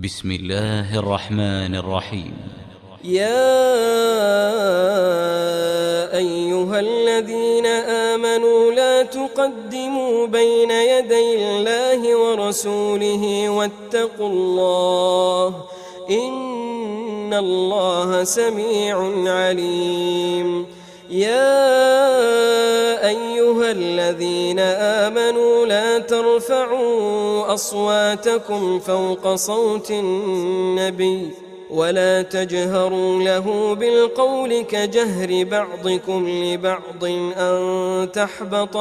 بسم الله الرحمن الرحيم. يا أيها الذين آمنوا لا تقدموا بين يدي الله ورسوله واتقوا الله إن الله سميع عليم. يا أيها الذين آمنوا لا ترفعوا أصواتكم فوق صوت النبي ولا تجهروا له بالقول كجهر بعضكم لبعض أن تحبط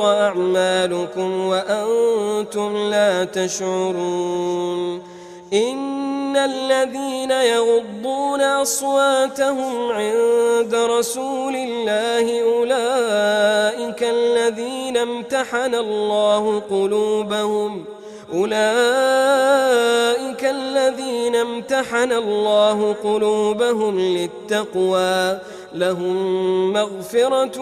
أعمالكم وأنتم لا تشعرون. إن الذين يغضون أصواتهم عند رسول الله أولئك الذين امتحن الله قلوبهم للتقوى لهم مغفرة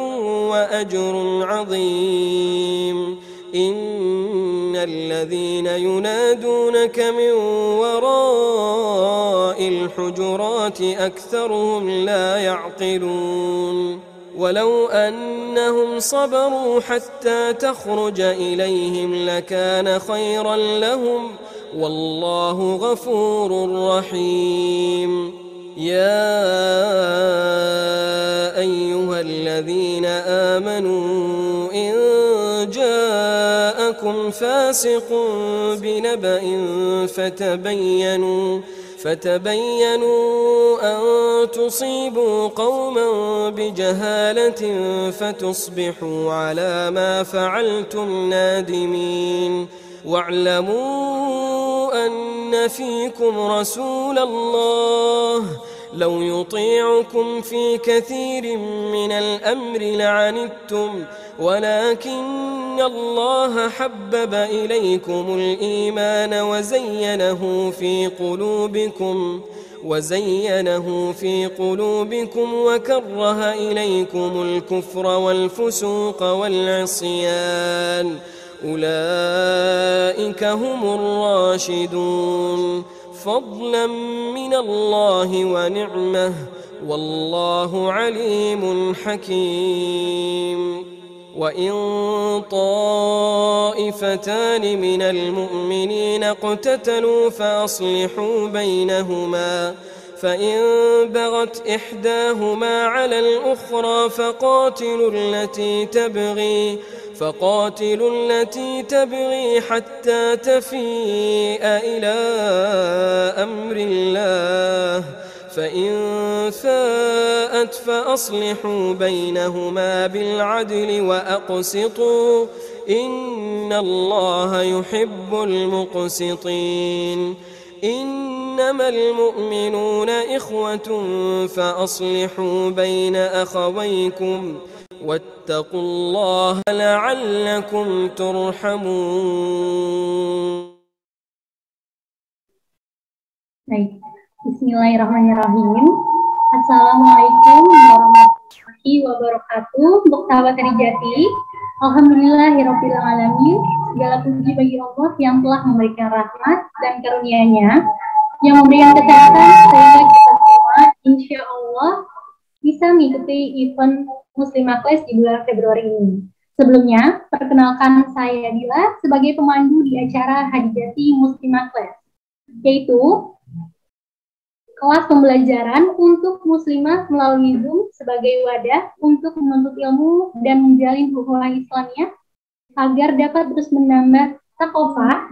وأجر عظيم. إن الذين ينادونك من وراء الحجرات أكثرهم لا يعقلون. ولو أنهم صبروا حتى تخرج إليهم لكان خيرا لهم والله غفور رحيم. يا أيها الذين آمنوا إن جاءكم فاسق بنبأ فتبينوا أن تصيبوا قوما بجهالة فتصبحوا على ما فعلتم نادمين. واعلموا أن فيكم رسول الله لو يطيعكم في كثير من الأمر لعنتم ولكن الله حبب إليكم الإيمان وزينه في قلوبكم وكره إليكم الكفر والفسوق والعصيان أولئك هم الراشدون فضلا من الله ونعمه والله عليم حكيم. وإن طائفتان من المؤمنين اقتتلوا فأصلحوا بينهما فإن بغت إحداهما على الأخرى فقاتلوا التي تبغي حتى تفيء إلى أمر الله فإن فاءت فأصلحوا بينهما بالعدل وأقسطوا إن الله يحب المقسطين. إنما المؤمنون إخوة فأصلحوا بين أخويكم واتقوا الله لعلكم ترحمون. Bismillahirrahmanirrahim. Assalamualaikum warahmatullahi wabarakatuh. Untuk sahabat Rijati, alhamdulillahirabbil alamin. Segala puji bagi Allah yang telah memberikan rahmat dan karunia-Nya, yang memberikan kesehatan sehingga kita semua insya Allah bisa mengikuti event Muslimah Class di bulan Februari ini. Sebelumnya, perkenalkan saya Dila sebagai pemandu di acara Hadijati Muslimah Class, yaitu kelas pembelajaran untuk muslimah melalui Zoom sebagai wadah untuk menuntut ilmu dan menjalin hubungan Islamiyah agar dapat terus menambah thaqafah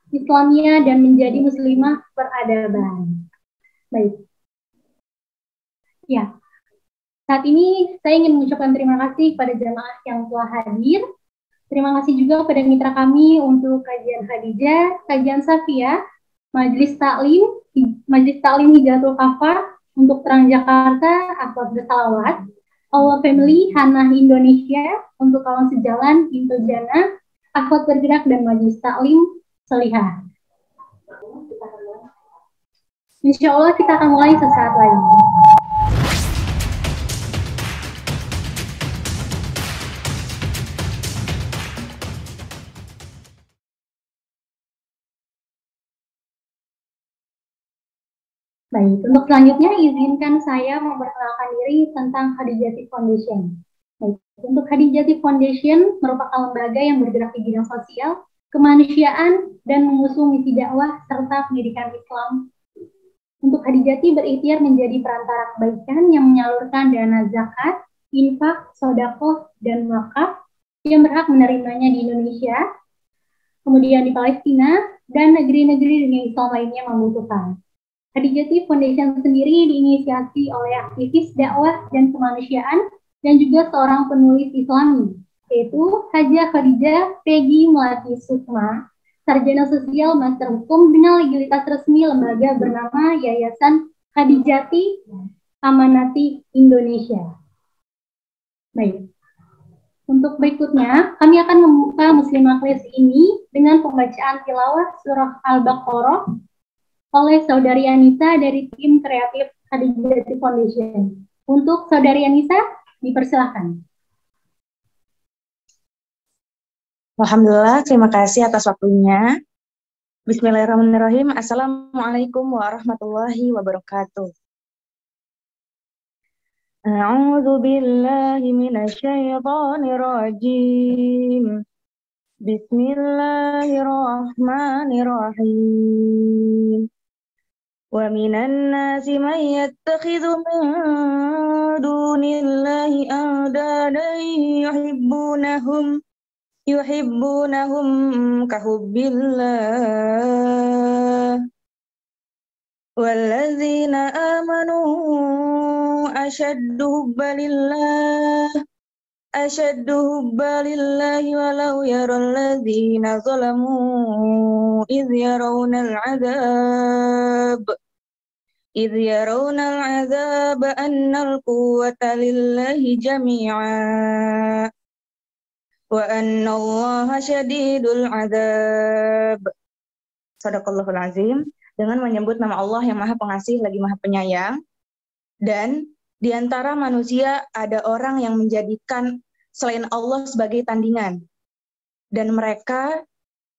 Islamiyah dan menjadi muslimah peradaban. Baik. Ya. Saat ini saya ingin mengucapkan terima kasih pada jamaah yang telah hadir. Terima kasih juga pada mitra kami untuk kajian Hadijah, kajian Safia, Majelis Taklim Hijatul Kafar, untuk Terang Jakarta, Akhlak Bersalawat, Allah Family, Hana Indonesia, untuk kawan sejalan, Intojana, Akhlak Bergerak, dan Majelis Taklim Solihah. Insya Allah kita akan mulai sesaat lagi. Baik, untuk selanjutnya izinkan saya memperkenalkan diri tentang Khadijati Foundation. Baik, untuk Khadijati Foundation merupakan lembaga yang bergerak di bidang sosial, kemanusiaan, dan mengusung misi dakwah serta pendidikan Islam. Untuk Khadijati berikhtiar menjadi perantara kebaikan yang menyalurkan dana zakat, infak, sedekah, dan wakaf yang berhak menerimanya di Indonesia, kemudian di Palestina, dan negeri-negeri dunia Islam lainnya membutuhkan. Khadijati Foundation sendiri diinisiasi oleh aktivis dakwah dan kemanusiaan dan juga seorang penulis Islami, yaitu Hajah Khadijah Peggy Melati Sukma, sarjana sosial master hukum dengan legalitas resmi lembaga bernama Yayasan Khadijati Amanati Indonesia. Baik. Untuk berikutnya, kami akan membuka Muslimah Kelas ini dengan pembacaan tilawah surah Al-Baqarah oleh Saudari Anissa dari tim kreatif Khadijati Foundation. Untuk Saudari Anissa, dipersilahkan. Alhamdulillah, terima kasih atas waktunya. Bismillahirrahmanirrahim. Assalamualaikum warahmatullahi wabarakatuh. A'udzu billahi minasyaitonir rajim. Bismillahirrahmanirrahim. Wa minan nasi man yattakhidhu min dunillahi andadan yuhibbunahum kahubbillah. Walladzina amanu ashaddu hubba lillahi walau yaral ladzina zalamu idh yarawna al-'adzab anna al-quwwata lillahi jami'a wa anna Allaha syadidul 'adzab. Shadaqallahul azim. Dengan menyebut nama Allah yang Maha Pengasih lagi Maha Penyayang. Dan di antara manusia ada orang yang menjadikan selain Allah sebagai tandingan. Dan mereka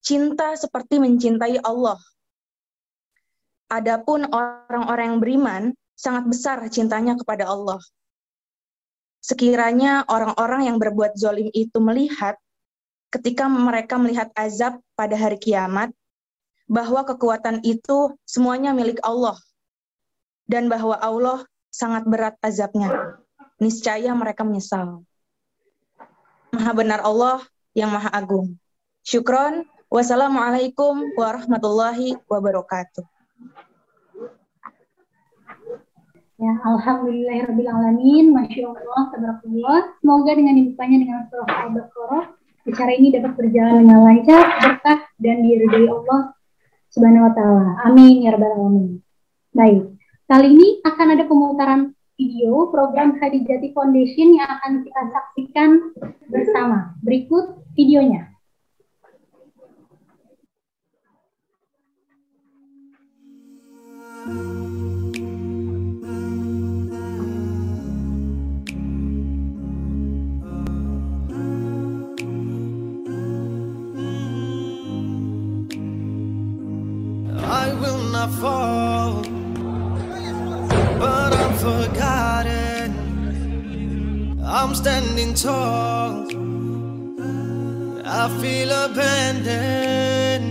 cinta seperti mencintai Allah. Adapun orang-orang yang beriman sangat besar cintanya kepada Allah. Sekiranya orang-orang yang berbuat zalim itu melihat, ketika mereka melihat azab pada hari kiamat, bahwa kekuatan itu semuanya milik Allah, dan bahwa Allah sangat berat azabnya. Niscaya mereka menyesal. Maha benar Allah yang Maha Agung. Syukron. Wassalamualaikum warahmatullahi wabarakatuh. Ya, alhamdulillahirrahmanirrahim. Masya Allah, tabarakallah. Semoga dengan dibukanya dengan surah Al-Baqarah, acara ini dapat berjalan dengan lancar, berkah, dan diridhai Allah Subhanahu wa ta'ala. Amin ya rabbal alamin. Baik, kali ini akan ada pemutaran video program Khadijati Foundation yang akan kita saksikan bersama. Berikut videonya. I will not fall, but I'm forgotten. I'm standing tall. I feel abandoned,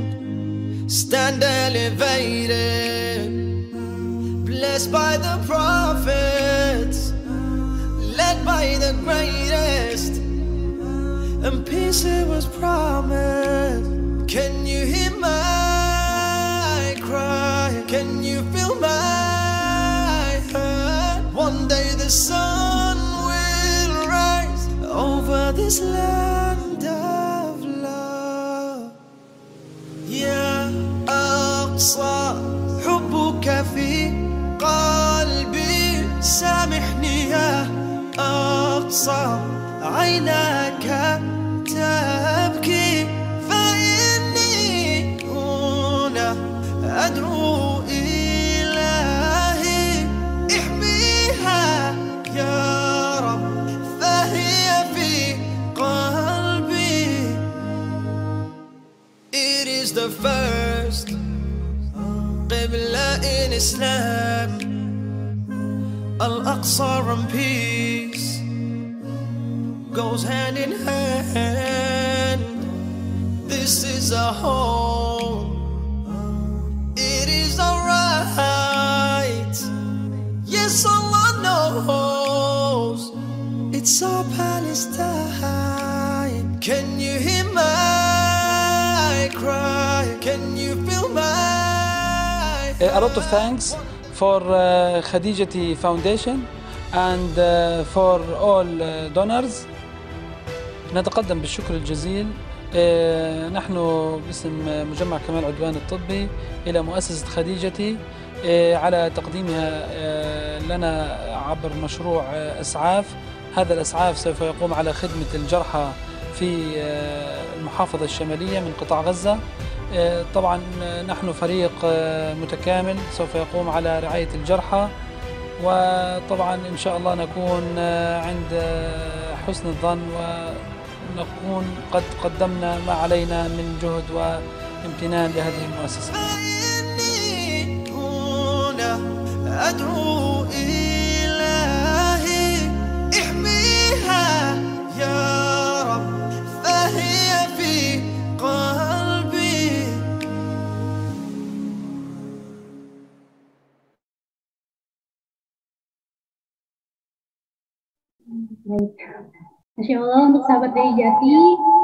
stand elevated, blessed by the prophets, led by the greatest, and peace it was promised. Can you hear my cry? Can you feel my hurt? One day the sun will rise over this land of love. Ya Aqsa, hubbuka fi qalbi, samihni ya Aqsa, aynaka tabki, fa inni huna ad'u ilahi, ihmiha ya Rab, fahiya fi qalbi. It is the first Qibla in Islam, Al-Aqsa and peace goes hand in hand. This is our home, it is alright. Yes, Allah knows it's our Palestine. Can you hear my cry? Can you feel my A lot of thanks for Khadijati Foundation and for all donors. نتقدم بالشكر الجزيل نحن باسم مجمع كمال عدوان الطبي إلى مؤسسة خديجتي على تقديمها لنا عبر مشروع إسعاف. هذا الإسعاف سوف يقوم على خدمة الجرحى في المحافظة الشمالية من قطاع غزة. طبعا نحن فريق متكامل سوف يقوم على رعاية الجرحى، وطبعا إن شاء الله نكون عند حسن الظن ونكون قد قدمنا ما علينا من جهد وامتنان لهذه المؤسسة. أدعو إلهي احميها يا رب فهي في قلبي. Masya Allah, untuk sahabat Khadijati,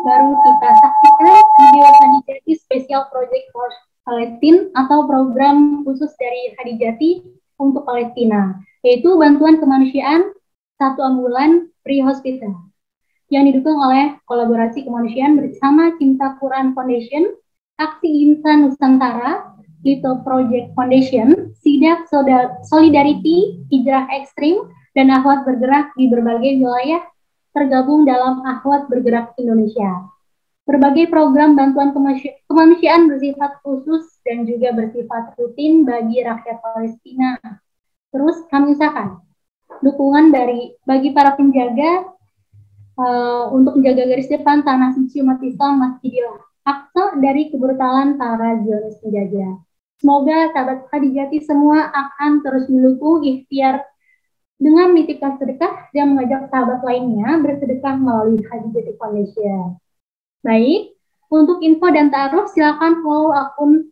baru kita saksikan video Khadijati Special Project for Palestine atau program khusus dari Khadijati untuk Palestina, yaitu bantuan kemanusiaan 1 ambulan free hospital yang didukung oleh kolaborasi kemanusiaan bersama Cinta Quran Foundation, Aksi Insan Nusantara, Little Project Foundation, Sidak Solidarity, Hijrah Ekstrim, dan Akhwat Bergerak di berbagai wilayah tergabung dalam Akhwat Bergerak Indonesia. Berbagai program bantuan kemanusiaan bersifat khusus dan juga bersifat rutin bagi rakyat Palestina. Terus kami usahakan dukungan bagi para penjaga untuk menjaga garis depan tanah suci umat Islam Masjidil Aqsa dari kebrutalan para Zionis penjajah. Semoga sahabat Khadijati semua akan terus mendukung ikhtiar dengan menitipkan sedekah dan mengajak sahabat lainnya bersedekah melalui Khadijati Foundation. Baik, untuk info dan ta'aruf silakan follow akun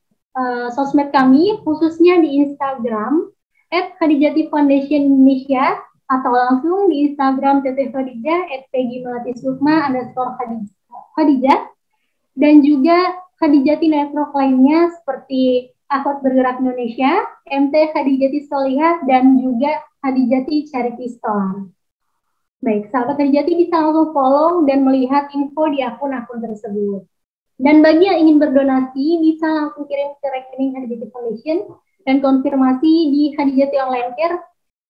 sosmed kami, khususnya di Instagram @khadijati_foundation_Indonesia atau langsung di Instagram Teteh Khadijah @peggy_khadijah dan juga Khadijati network lainnya seperti Akhwat Bergerak Indonesia, MT Khadijati Solihah, dan juga Khadijati Charity Store. Baik, sahabat Khadijati bisa langsung follow dan melihat info di akun-akun tersebut. Dan bagi yang ingin berdonasi, bisa langsung kirim ke rekening Khadijati Foundation dan konfirmasi di Khadijati Online Care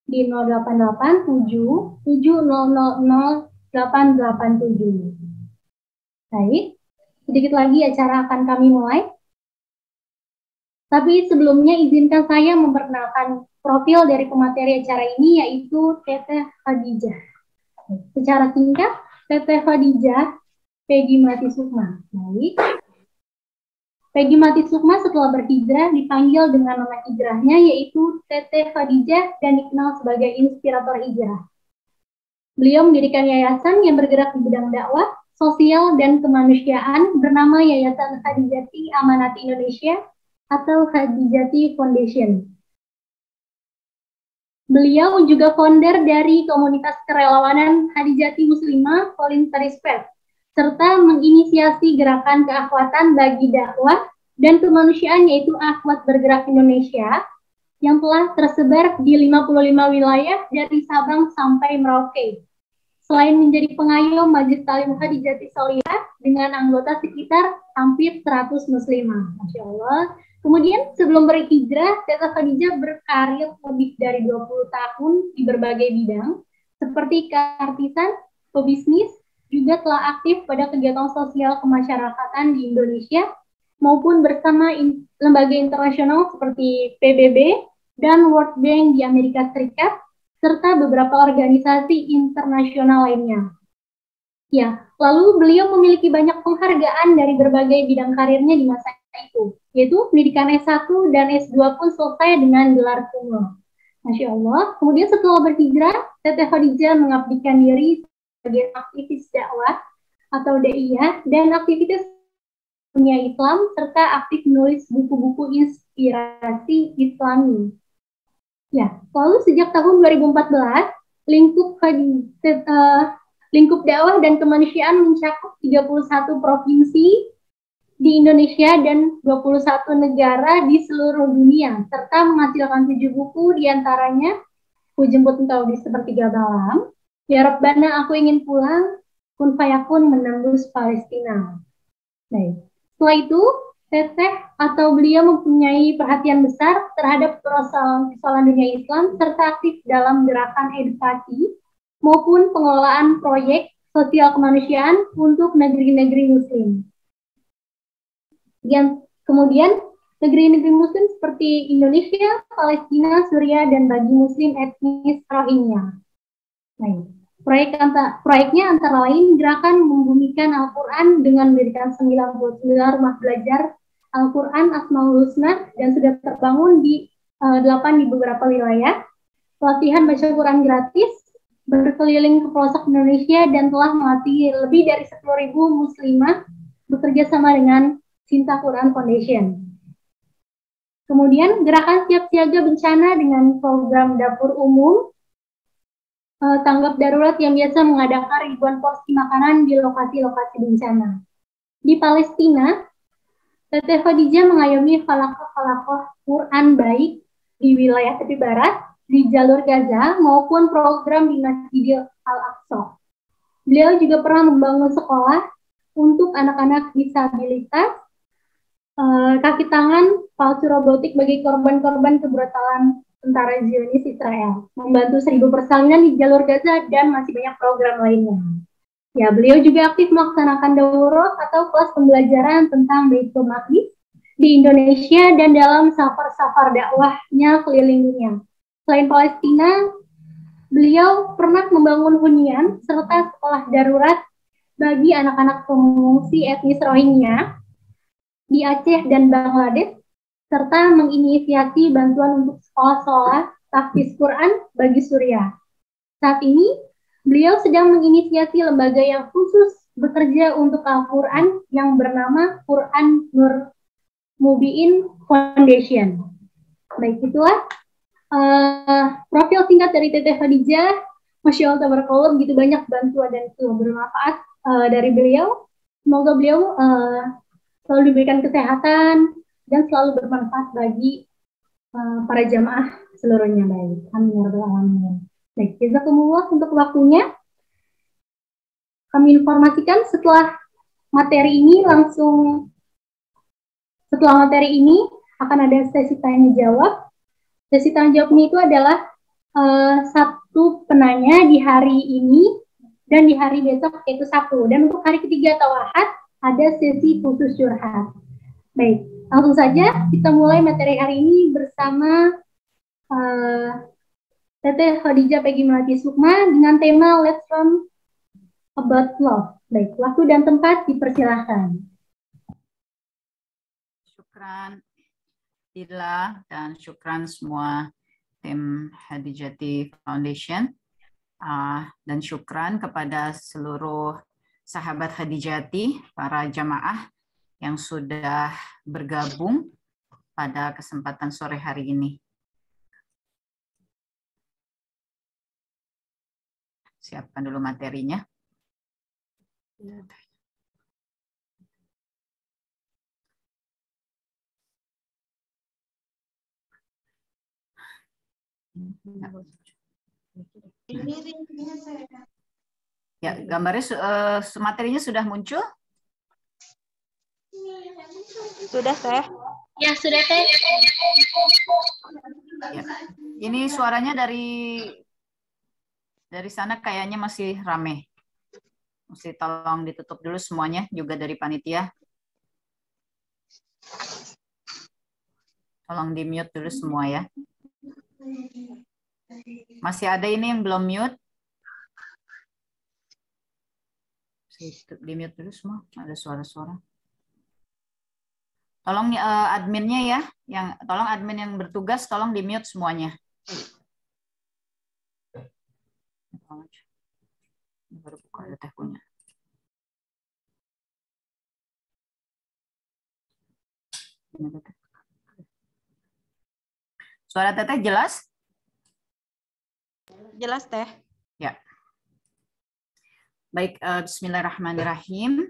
di 0887 7000 887. Baik, sedikit lagi acara akan kami mulai. Tapi sebelumnya izinkan saya memperkenalkan profil dari pemateri acara ini, yaitu Teteh Khadijah. Secara singkat, Teteh Khadijah Peggy Melati Sukma. Baik. Peggy Melati Sukma setelah berhijrah dipanggil dengan nama hijrahnya, yaitu Teteh Khadijah, dan dikenal sebagai inspirator hijrah. Beliau mendirikan yayasan yang bergerak di bidang dakwah, sosial, dan kemanusiaan bernama Yayasan Khadijati Amanati Indonesia atau Khadijati Foundation. Beliau juga founder dari komunitas kerelawanan Khadijati Muslimah Voluntary Space, serta menginisiasi gerakan keakhwatan bagi dakwah dan kemanusiaan, yaitu Akhwat Bergerak Indonesia, yang telah tersebar di 55 wilayah dari Sabang sampai Merauke. Selain menjadi pengayom Majelis Talim Khadijati Solihah dengan anggota sekitar hampir 100 muslimah. Masya Allah. Kemudian sebelum berhijrah, Teteh Khadijah berkarir lebih dari 20 tahun di berbagai bidang, seperti keartisan, pebisnis, juga telah aktif pada kegiatan sosial kemasyarakatan di Indonesia, maupun bersama lembaga internasional seperti PBB dan World Bank di Amerika Serikat, serta beberapa organisasi internasional lainnya. Ya, lalu beliau memiliki banyak penghargaan dari berbagai bidang karirnya di masa itu, yaitu pendidikan S1 dan S2 pun selesai dengan gelar kumlot. Masya Allah. Kemudian setelah berhijrah, Teteh Khadijah mengabdikan diri sebagai aktivis dakwah atau daiyah dan aktivitas dunia Islam serta aktif menulis buku-buku inspirasi Islami. Ya, lalu sejak tahun 2014, lingkup dakwah dan kemanusiaan mencakup 31 provinsi di Indonesia dan 21 negara di seluruh dunia, serta menghasilkan 7 buku diantaranya Ku Jemput Engkau di Sepertiga Malam, Ya Rabbana Aku Ingin Pulang, Kun Fayakun Menembus Palestina. Baik. Setelah itu, Teteh atau beliau mempunyai perhatian besar terhadap persoalan dunia Islam serta aktif dalam gerakan edukasi maupun pengelolaan proyek sosial kemanusiaan untuk negeri-negeri Muslim. Kemudian negeri-negeri Muslim seperti Indonesia, Palestina, Suriah, dan bagi Muslim etnis Rohingya. Nah, proyeknya antara lain gerakan membumikan Al-Quran dengan mendirikan 99 rumah belajar Al-Quran Asmaul Husna dan sudah terbangun di 8 di beberapa wilayah, pelatihan baca Quran gratis, berkeliling ke pelosok Indonesia dan telah melatih lebih dari 10.000 muslimah bekerja sama dengan Cinta Quran Foundation. Kemudian gerakan siap siaga bencana dengan program dapur umum, tanggap darurat yang biasa mengadakan ribuan porsi makanan di lokasi-lokasi bencana. Di Palestina, Teteh Khadijah mengayomi falakoh Quran baik di wilayah tepi barat, di jalur Gaza maupun program di Masjidil Al-Aqsa. Beliau juga pernah membangun sekolah untuk anak-anak disabilitas, kaki tangan, palsu robotik bagi korban-korban kebrutalan tentara Zionis Israel, membantu 1000 persalinan di jalur Gaza dan masih banyak program lainnya. Ya, beliau juga aktif melaksanakan daurah atau kelas pembelajaran tentang Baitul Maqdis di Indonesia dan dalam safar-safar dakwahnya keliling dunia. Selain Palestina, beliau pernah membangun hunian serta sekolah darurat bagi anak-anak pengungsi etnis Rohingya di Aceh dan Bangladesh, serta menginisiasi bantuan untuk sekolah-sekolah tahfiz Quran bagi Suriah. Saat ini, beliau sedang menginisiasi lembaga yang khusus bekerja untuk Al-Quran yang bernama Quran Nur Mubiin Foundation. Baik, itulah profil singkat dari Teteh Khadijah. Masya Allah, tabarakallah, begitu banyak bantuan dan bermanfaat dari beliau. Semoga beliau selalu diberikan kesehatan dan selalu bermanfaat bagi para jamaah seluruhnya. Baik, amin ya rabbal alamin. Baik, jazakumullah untuk waktunya. Kami informasikan setelah materi ini akan ada sesi tanya jawab. Sesi tanya jawabnya itu adalah satu penanya di hari ini dan di hari besok, yaitu Sabtu. Dan untuk hari ketiga atau Ahad ada sesi khusus curhat. Baik, langsung saja kita mulai materi hari ini bersama Teteh Khadijah Peggy Melati Sukma dengan tema Let's Learn About Love. Baik, waktu dan tempat dipersilahkan. Syukran Dila dan syukran semua tim Khadijati Foundation, dan syukran kepada seluruh sahabat Khadijati, para jamaah yang sudah bergabung pada kesempatan sore hari ini. Siapkan dulu materinya. Ya, gambarnya, materinya sudah muncul? Sudah, Teh. Ya, sudah, Teh. Ya. Ini suaranya dari sana kayaknya masih rame. Mesti tolong ditutup dulu semuanya, juga dari panitia. Tolong di-mute dulu semua ya. Masih ada ini yang belum mute? Di mute dulu semua, ada suara-suara. Tolong adminnya ya, tolong admin yang bertugas tolong di mute semuanya. Baru buka ada teh punya. Suara Teteh jelas? Jelas, Teh. Ya. Baik, bismillahirrahmanirrahim.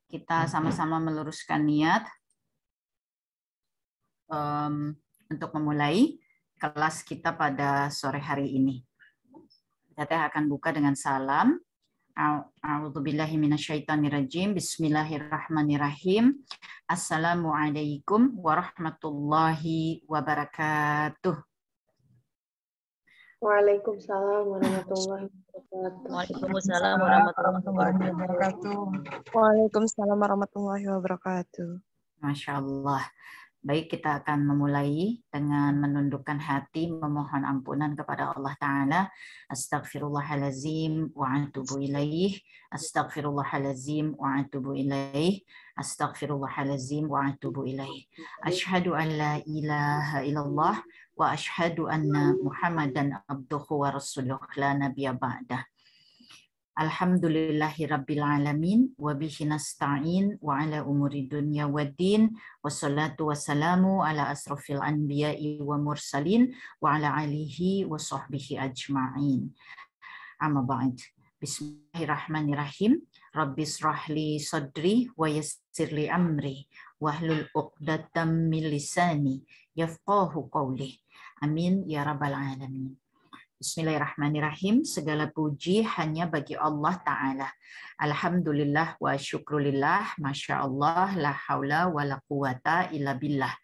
Kita sama-sama meluruskan niat untuk memulai kelas kita pada sore hari ini. Teteh akan buka dengan salam. A'udzubillahi minasyaitonirrajim. Bismillahirrahmanirrahim. Assalamualaikum warahmatullahi wabarakatuh. Waalaikumsalam warahmatullahi wabarakatuh. Waalaikumsalam warahmatullahi wabarakatuh. Waalaikumsalam warahmatullahi wabarakatuh. Masya Allah. Baik, kita akan memulai dengan menundukkan hati, memohon ampunan kepada Allah Ta'ala. Astaghfirullahalazim wa atubu ilaih. Astaghfirullahalazim wa atubu ilaih. Astaghfirullahalazim wa atubu ilaih. Asyhadu an la ilaha illallah wa asyhadu anna Muhammadan abduhu wa rasuluh la nabiyya ba'dah. Alhamdulillahi rabbil alamin wa bihi nasta'in wa ala umuri dunya waddin wassalatu wassalamu ala asrofil anbiya'i wa mursalin wa ala alihi wa sahbihi ajma'in. Amma ba'd. Bismillahirrahmanirrahim. Rabbis rahli sadri wa yassirli amri wahlul uqdatam min lisani yafqahu qawli. Amin ya rabbal alamin. Bismillahirrahmanirrahim. Segala puji hanya bagi Allah Ta'ala. Alhamdulillah wa syukrulillah. Masya Allah. La haula wa la quwata illa billah.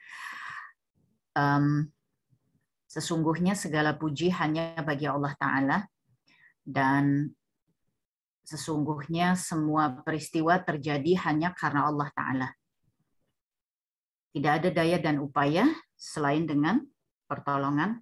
Sesungguhnya segala puji hanya bagi Allah Ta'ala. Dan sesungguhnya semua peristiwa terjadi hanya karena Allah Ta'ala. Tidak ada daya dan upaya selain dengan pertolongan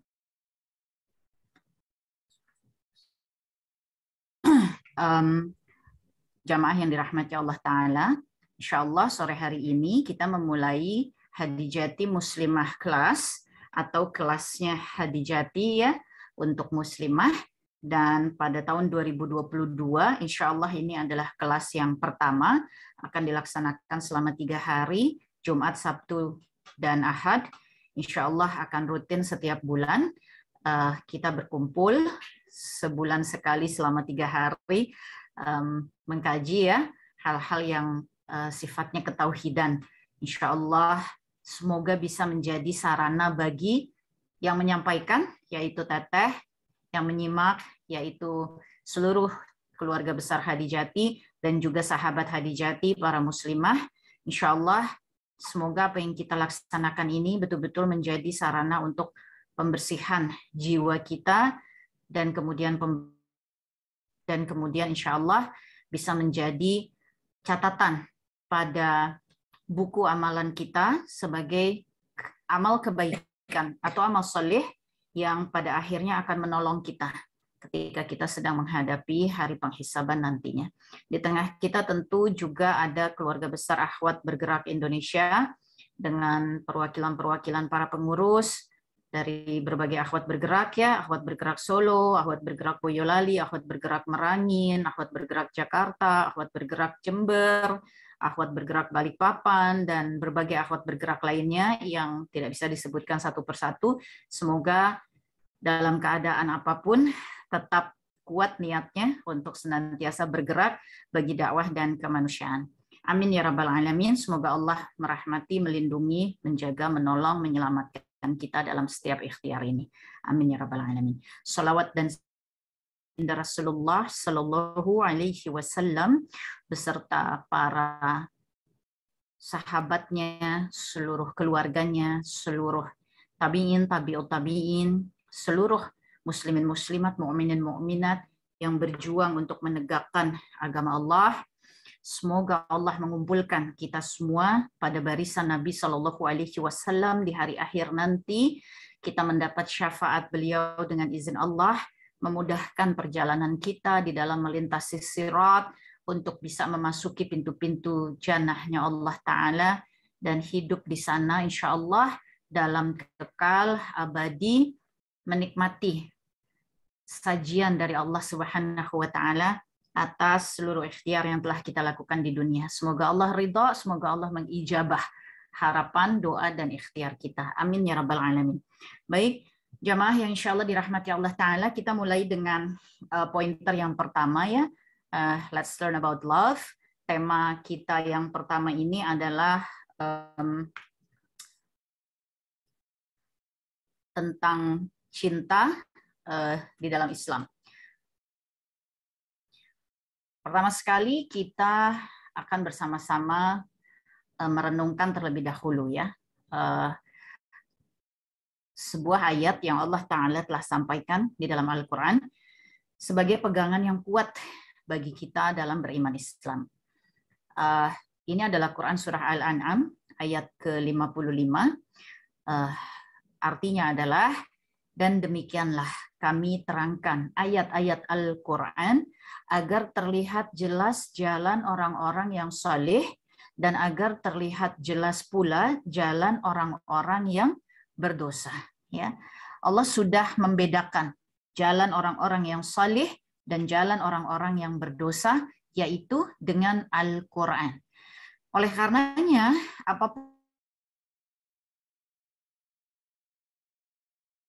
jamaah yang dirahmati Allah Ta'ala. Insya Allah sore hari ini kita memulai Hadijati Muslimah kelas atau kelasnya Hadijati ya untuk muslimah, dan pada tahun 2022 insya Allah ini adalah kelas yang pertama, akan dilaksanakan selama 3 hari, Jumat, Sabtu, dan Ahad. Insya Allah akan rutin setiap bulan. Kita berkumpul sebulan sekali selama 3 hari mengkaji ya hal-hal yang sifatnya ketauhidan. Insya Allah semoga bisa menjadi sarana bagi yang menyampaikan, yaitu Teteh, yang menyimak, yaitu seluruh keluarga besar Hadijati dan juga sahabat Hadijati, para muslimah. Insya Allah semoga apa yang kita laksanakan ini betul-betul menjadi sarana untuk pembersihan jiwa kita, dan kemudian insya Allah bisa menjadi catatan pada buku amalan kita sebagai amal kebaikan atau amal soleh yang pada akhirnya akan menolong kita ketika kita sedang menghadapi hari penghisaban nantinya. Di tengah kita tentu juga ada keluarga besar Akhwat Bergerak Indonesia dengan perwakilan-perwakilan para pengurus dari berbagai akhwat bergerak ya, Akhwat Bergerak Solo, Akhwat Bergerak Boyolali, Akhwat Bergerak Merangin, Akhwat Bergerak Jakarta, Akhwat Bergerak Jember, Akhwat Bergerak Balikpapan, dan berbagai akhwat bergerak lainnya yang tidak bisa disebutkan satu persatu. Semoga dalam keadaan apapun tetap kuat niatnya untuk senantiasa bergerak bagi dakwah dan kemanusiaan. Amin ya rabbal alamin. Semoga Allah merahmati, melindungi, menjaga, menolong, menyelamatkan kita dalam setiap ikhtiar ini. Amin ya rabbal alamin. Salawat dan Rasulullah Sallallahu Alaihi Wasallam beserta para sahabatnya, seluruh keluarganya, seluruh tabi'in, tabi'ut tabi'in, seluruh muslimin muslimat, mu'minin mu'minat yang berjuang untuk menegakkan agama Allah. Semoga Allah mengumpulkan kita semua pada barisan Nabi Shallallahu Alaihi Wasallam di hari akhir nanti. Kita mendapat syafaat beliau dengan izin Allah, memudahkan perjalanan kita di dalam melintasi sirat, untuk bisa memasuki pintu-pintu jannahnya Allah Ta'ala dan hidup di sana insya Allah dalam kekal abadi menikmati sajian dari Allah Subhanahu wa Ta'ala atas seluruh ikhtiar yang telah kita lakukan di dunia. Semoga Allah ridha, semoga Allah mengijabah harapan, doa, dan ikhtiar kita. Amin ya rabbal alamin. Baik, jamaah yang insya Allah dirahmati Allah Ta'ala, kita mulai dengan pointer yang pertama ya. Let's learn about love. Tema kita yang pertama ini adalah tentang cinta di dalam Islam. Pertama sekali kita akan bersama-sama merenungkan terlebih dahulu ya sebuah ayat yang Allah Ta'ala telah sampaikan di dalam Al-Quran sebagai pegangan yang kuat bagi kita dalam beriman Islam. Ini adalah Quran Surah Al-An'am ayat ke-55. Artinya adalah, dan demikianlah kami terangkan ayat-ayat Al-Quran agar terlihat jelas jalan orang-orang yang saleh dan agar terlihat jelas pula jalan orang-orang yang berdosa. Ya, Allah sudah membedakan jalan orang-orang yang saleh dan jalan orang-orang yang berdosa, yaitu dengan Al-Quran. Oleh karenanya, apapun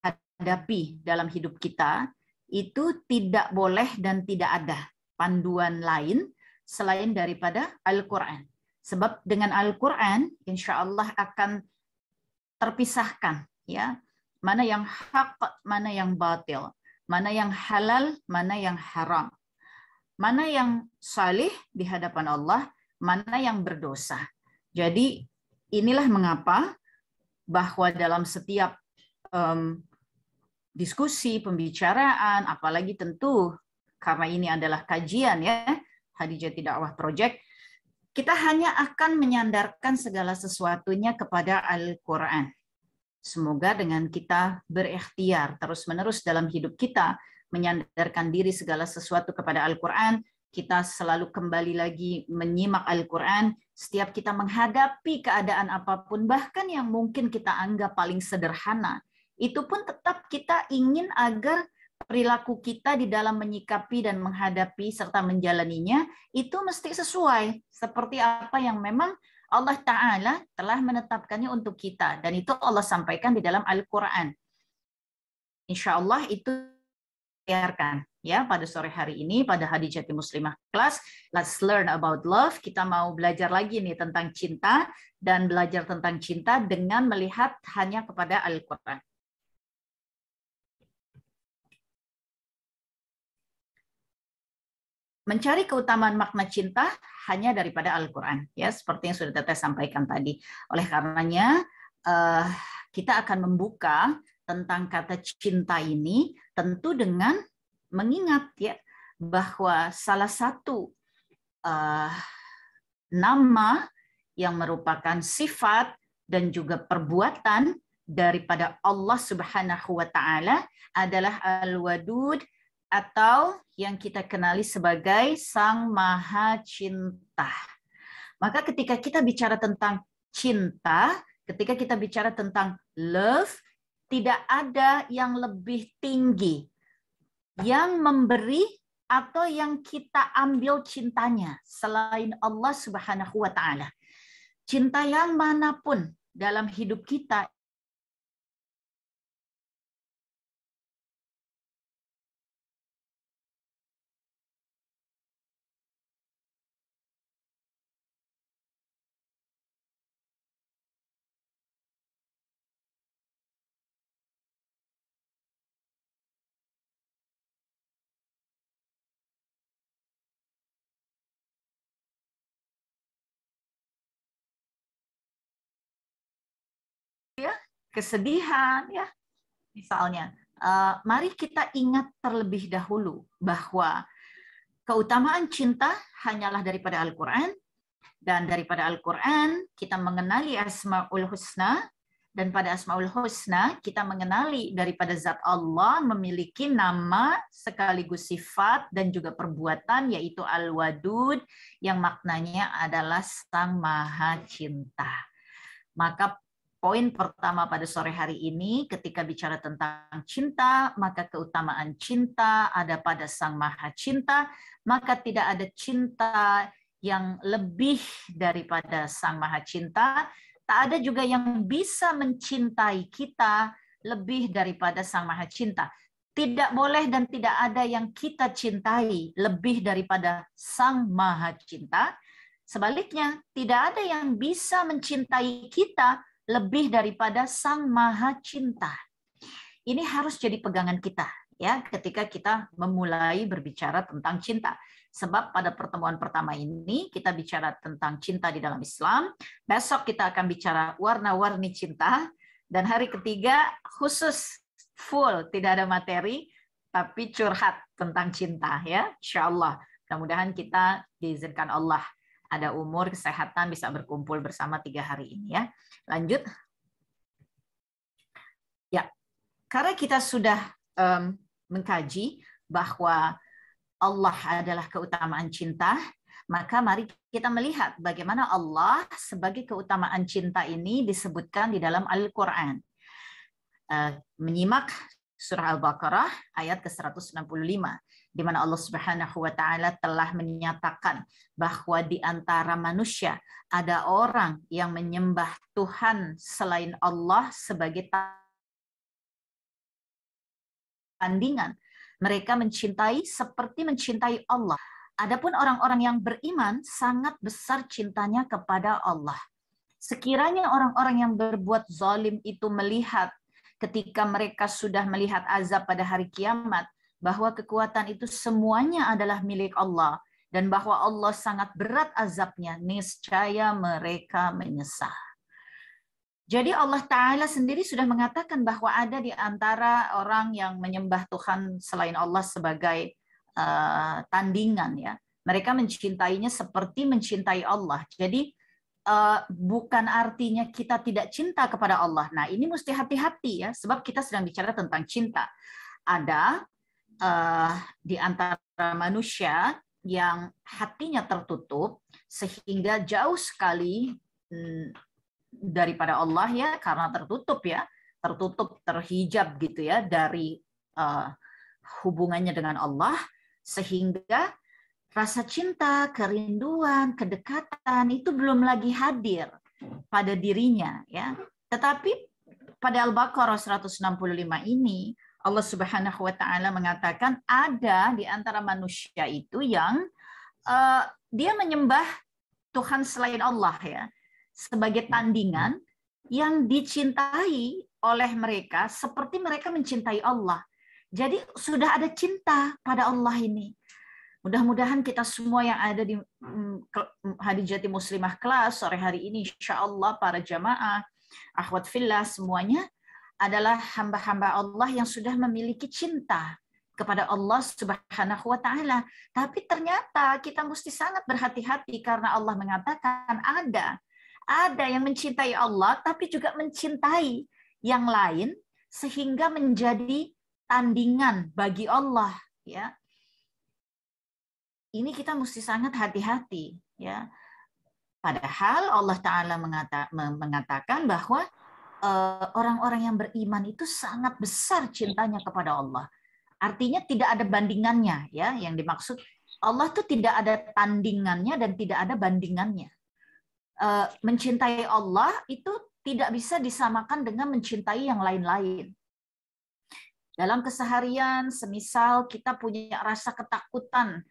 hadapi dalam hidup kita, itu tidak boleh dan tidak ada panduan lain selain daripada Al-Quran. Sebab dengan Al-Quran, insya Allah akan terpisahkan ya, mana yang hak, mana yang batil, mana yang halal, mana yang haram, mana yang salih di hadapan Allah, mana yang berdosa. Jadi inilah mengapa bahwa dalam setiap diskusi, pembicaraan, apalagi tentu karena ini adalah kajian ya, Hadijati Dakwah Project, kita hanya akan menyandarkan segala sesuatunya kepada Al-Quran. Semoga dengan kita berikhtiar terus-menerus dalam hidup kita, menyandarkan diri segala sesuatu kepada Al-Quran, kita selalu kembali lagi menyimak Al-Quran, setiap kita menghadapi keadaan apapun, bahkan yang mungkin kita anggap paling sederhana, itu pun tetap kita ingin agar perilaku kita di dalam menyikapi dan menghadapi serta menjalaninya itu mesti sesuai seperti apa yang memang Allah Ta'ala telah menetapkannya untuk kita. Dan itu Allah sampaikan di dalam Al-Quran. Insya Allah itu biarkan ya pada sore hari ini pada Hadijati Muslimah Class. Let's learn about love. Kita mau belajar lagi nih tentang cinta dan belajar tentang cinta dengan melihat hanya kepada Al-Quran. Mencari keutamaan makna cinta hanya daripada Al-Quran, ya seperti yang sudah Teteh sampaikan tadi. Oleh karenanya kita akan membuka tentang kata cinta ini tentu dengan mengingat ya bahwa salah satu nama yang merupakan sifat dan juga perbuatan daripada Allah Subhanahu wa Ta'ala adalah Al-Wadud, atau yang kita kenali sebagai Sang Maha Cinta. Maka ketika kita bicara tentang cinta, ketika kita bicara tentang love, tidak ada yang lebih tinggi yang memberi atau yang kita ambil cintanya selain Allah Subhanahu wa Ta'ala. Cinta yang manapun dalam hidup kita ya, kesedihan ya. Misalnya, mari kita ingat terlebih dahulu bahwa keutamaan cinta hanyalah daripada Al-Quran, dan daripada Al-Quran kita mengenali Asmaul Husna, Dan pada Asmaul Husna kita mengenali daripada zat Allah memiliki nama sekaligus sifat dan juga perbuatan, yaitu Al-Wadud, yang maknanya adalah Sang Maha Cinta. Maka poin pertama pada sore hari ini ketika bicara tentang cinta, maka keutamaan cinta ada pada Sang Maha Cinta, maka tidak ada cinta yang lebih daripada Sang Maha Cinta. Tak ada juga yang bisa mencintai kita lebih daripada Sang Maha Cinta. Tidak boleh dan tidak ada yang kita cintai lebih daripada Sang Maha Cinta. Sebaliknya, tidak ada yang bisa mencintai kita lebih daripada Sang Maha Cinta. Ini harus jadi pegangan kita ya ketika kita memulai berbicara tentang cinta. Sebab pada pertemuan pertama ini kita bicara tentang cinta di dalam Islam. Besok kita akan bicara warna-warni cinta. Dan hari ketiga khusus full, tidak ada materi, tapi curhat tentang cinta ya. Insya Allah. Mudah-mudahan kita diizinkan Allah ada umur, kesehatan, bisa berkumpul bersama 3 hari ini ya. Lanjut. Ya, karena kita sudah mengkaji bahwa Allah adalah keutamaan cinta, maka mari kita melihat bagaimana Allah sebagai keutamaan cinta ini disebutkan di dalam Al-Quran. Menyimak surah Al-Baqarah ayat ke-165, di mana Allah Subhanahu wa Ta'ala telah menyatakan bahwa di antara manusia ada orang yang menyembah Tuhan selain Allah sebagai tandingan. Mereka mencintai seperti mencintai Allah. Adapun orang-orang yang beriman sangat besar cintanya kepada Allah. Sekiranya orang-orang yang berbuat zalim itu melihat ketika mereka sudah melihat azab pada hari kiamat, bahwa kekuatan itu semuanya adalah milik Allah, dan bahwa Allah sangat berat azabnya, niscaya mereka menyesal. Jadi Allah Ta'ala sendiri sudah mengatakan bahwa ada di antara orang yang menyembah Tuhan selain Allah sebagai tandingan ya. Mereka mencintainya seperti mencintai Allah. Jadi bukan artinya kita tidak cinta kepada Allah. Nah ini mesti hati-hati ya, sebab kita sedang bicara tentang cinta. Ada di antara manusia yang hatinya tertutup sehingga jauh sekali daripada Allah ya, karena tertutup ya, terhijab gitu ya dari hubungannya dengan Allah, sehingga rasa cinta, kerinduan, kedekatan itu belum lagi hadir pada dirinya ya. Tetapi pada Al-Baqarah 165 ini Allah Subhanahu wa Ta'ala mengatakan ada di antara manusia itu yang dia menyembah Tuhan selain Allah ya, sebagai tandingan yang dicintai oleh mereka seperti mereka mencintai Allah. Jadi sudah ada cinta pada Allah ini. Mudah-mudahan kita semua yang ada di Hadijati Muslimah kelas sore hari ini, insya Allah para jamaah, akhwat fillah semuanya adalah hamba-hamba Allah yang sudah memiliki cinta kepada Allah Subhanahu wa Ta'ala. Tapi ternyata kita mesti sangat berhati-hati karena Allah mengatakan ada yang mencintai Allah tapi juga mencintai yang lain sehingga menjadi tandingan bagi Allah ya. Ini kita mesti sangat hati-hati ya. Padahal Allah Ta'ala mengatakan bahwa orang-orang yang beriman itu sangat besar cintanya kepada Allah. Artinya tidak ada bandingannya ya. Yang dimaksud Allah itu tidak ada tandingannya dan tidak ada bandingannya. Mencintai Allah itu tidak bisa disamakan dengan mencintai yang lain-lain. Dalam keseharian, semisal kita punya rasa ketakutan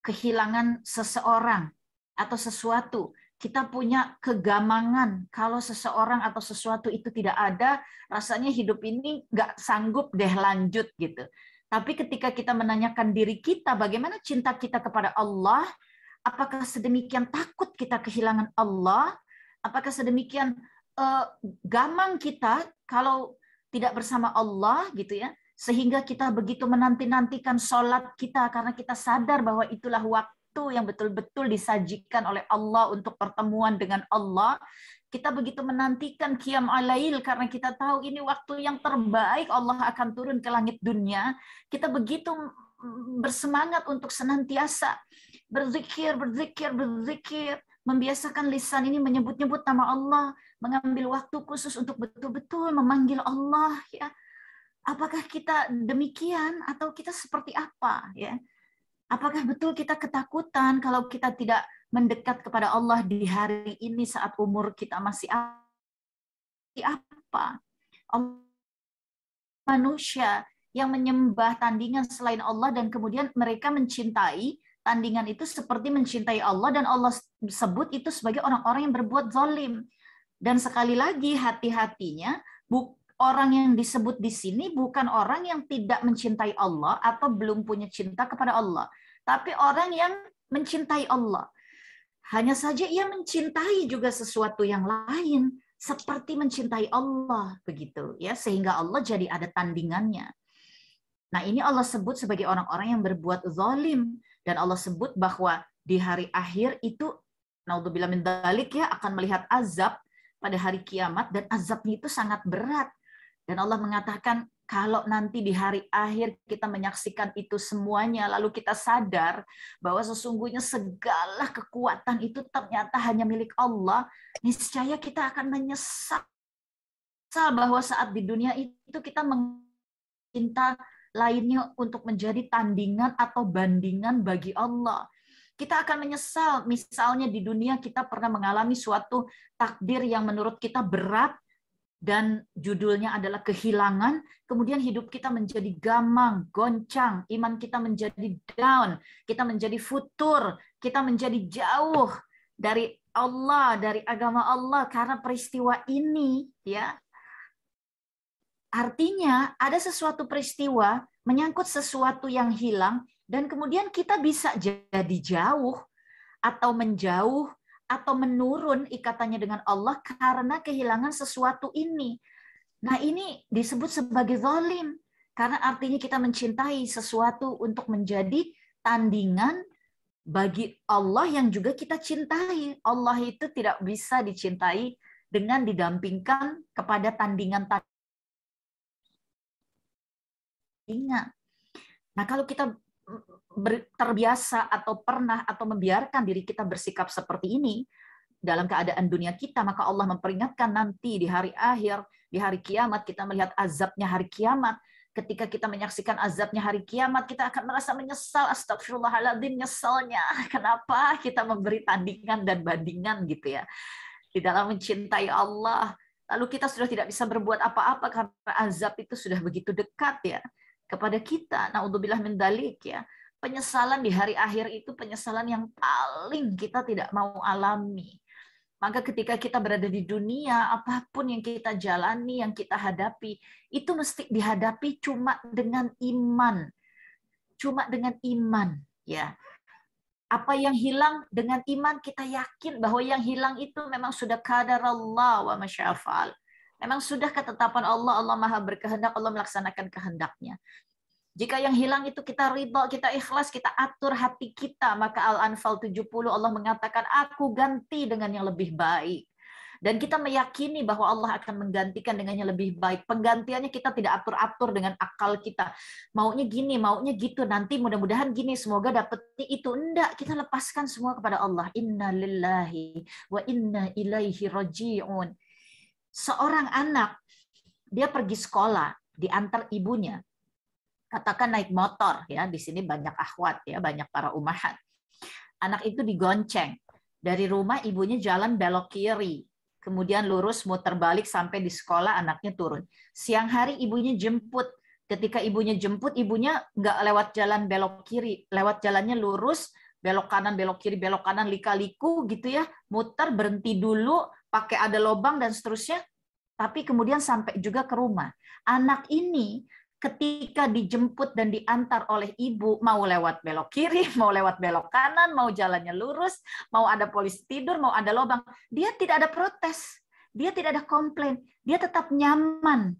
kehilangan seseorang atau sesuatu, kita punya kegamangan kalau seseorang atau sesuatu itu tidak ada, rasanya hidup ini nggak sanggup deh lanjut gitu. Tapi ketika kita menanyakan diri kita, bagaimana cinta kita kepada Allah, apakah sedemikian takut kita kehilangan Allah? Apakah sedemikian gamang kita kalau tidak bersama Allah gitu ya? Sehingga kita begitu menanti-nantikan sholat kita karena kita sadar bahwa itulah waktu itu yang betul-betul disajikan oleh Allah untuk pertemuan dengan Allah. Kita begitu menantikan qiyam alail karena kita tahu ini waktu yang terbaik Allah akan turun ke langit dunia. Kita begitu bersemangat untuk senantiasa berzikir, membiasakan lisan ini menyebut-nyebut nama Allah, mengambil waktu khusus untuk betul-betul memanggil Allah, ya. Apakah kita demikian atau kita seperti apa, ya? Apakah betul kita ketakutan kalau kita tidak mendekat kepada Allah di hari ini saat umur kita masih apa? Manusia yang menyembah tandingan selain Allah dan kemudian mereka mencintai tandingan itu seperti mencintai Allah, dan Allah sebut itu sebagai orang-orang yang berbuat zalim. Dan sekali lagi hati-hatinya, orang yang disebut di sini bukan orang yang tidak mencintai Allah atau belum punya cinta kepada Allah, tapi orang yang mencintai Allah. Hanya saja ia mencintai juga sesuatu yang lain, seperti mencintai Allah, begitu ya, sehingga Allah jadi ada tandingannya. Nah, ini Allah sebut sebagai orang-orang yang berbuat zalim, dan Allah sebut bahwa di hari akhir itu, naudzubillah min dzalik, ya, akan melihat azab pada hari kiamat, dan azabnya itu sangat berat. Dan Allah mengatakan, kalau nanti di hari akhir kita menyaksikan itu semuanya, lalu kita sadar bahwa sesungguhnya segala kekuatan itu ternyata hanya milik Allah, niscaya kita akan menyesal bahwa saat di dunia itu kita meminta lainnya untuk menjadi tandingan atau bandingan bagi Allah. Kita akan menyesal, misalnya di dunia kita pernah mengalami suatu takdir yang menurut kita berat, dan judulnya adalah kehilangan, kemudian hidup kita menjadi gamang, goncang, iman kita menjadi down, kita menjadi futur, kita menjadi jauh dari Allah, dari agama Allah karena peristiwa ini, ya. Artinya ada sesuatu peristiwa menyangkut sesuatu yang hilang, dan kemudian kita bisa jadi jauh atau menjauh atau menurun ikatannya dengan Allah karena kehilangan sesuatu ini. Nah, ini disebut sebagai zalim, karena artinya kita mencintai sesuatu untuk menjadi tandingan bagi Allah yang juga kita cintai. Allah itu tidak bisa dicintai dengan didampingkan kepada tandingan-tandingan. Nah, kalau kita terbiasa atau pernah atau membiarkan diri kita bersikap seperti ini dalam keadaan dunia kita, maka Allah memperingatkan nanti di hari akhir, di hari kiamat, kita melihat azabnya hari kiamat. Ketika kita menyaksikan azabnya hari kiamat, kita akan merasa menyesal, astagfirullahaladzim, nyesalnya kenapa kita memberi tandingan dan bandingan gitu ya di dalam mencintai Allah. Lalu kita sudah tidak bisa berbuat apa-apa karena azab itu sudah begitu dekat ya kepada kita. Naudzubillah min dzalik, ya. Penyesalan di hari akhir itu penyesalan yang paling kita tidak mau alami. Maka ketika kita berada di dunia, apapun yang kita jalani, yang kita hadapi, itu mesti dihadapi cuma dengan iman. Cuma dengan iman, ya. Apa yang hilang dengan iman, kita yakin bahwa yang hilang itu memang sudah qadarallah wa masyafa'al. Memang sudah ketetapan Allah, Allah Maha berkehendak, Allah melaksanakan kehendaknya. Jika yang hilang itu kita ridha, kita ikhlas, kita atur hati kita, maka Al-Anfal 70 Allah mengatakan, aku ganti dengan yang lebih baik. Dan kita meyakini bahwa Allah akan menggantikan dengan yang lebih baik. Penggantiannya kita tidak atur-atur dengan akal kita. Maunya gini, maunya gitu, nanti mudah-mudahan gini, semoga dapetnya itu. Enggak, kita lepaskan semua kepada Allah. Inna lillahi wa inna ilaihi raji'un. Seorang anak, dia pergi sekolah, diantar ibunya. Katakan naik motor, ya, di sini banyak akhwat, ya, banyak para ummahat. Anak itu digonceng. Dari rumah ibunya jalan belok kiri, kemudian lurus muter balik sampai di sekolah anaknya turun. Siang hari ibunya jemput. Ketika ibunya jemput, ibunya nggak lewat jalan belok kiri, lewat jalannya lurus, belok kanan, belok kiri, belok kanan, lika-liku gitu ya, muter, berhenti dulu, pakai ada lubang dan seterusnya, tapi kemudian sampai juga ke rumah. Anak ini ketika dijemput dan diantar oleh ibu, mau lewat belok kiri, mau lewat belok kanan, mau jalannya lurus, mau ada polisi tidur, mau ada lubang, dia tidak ada protes, dia tidak ada komplain, dia tetap nyaman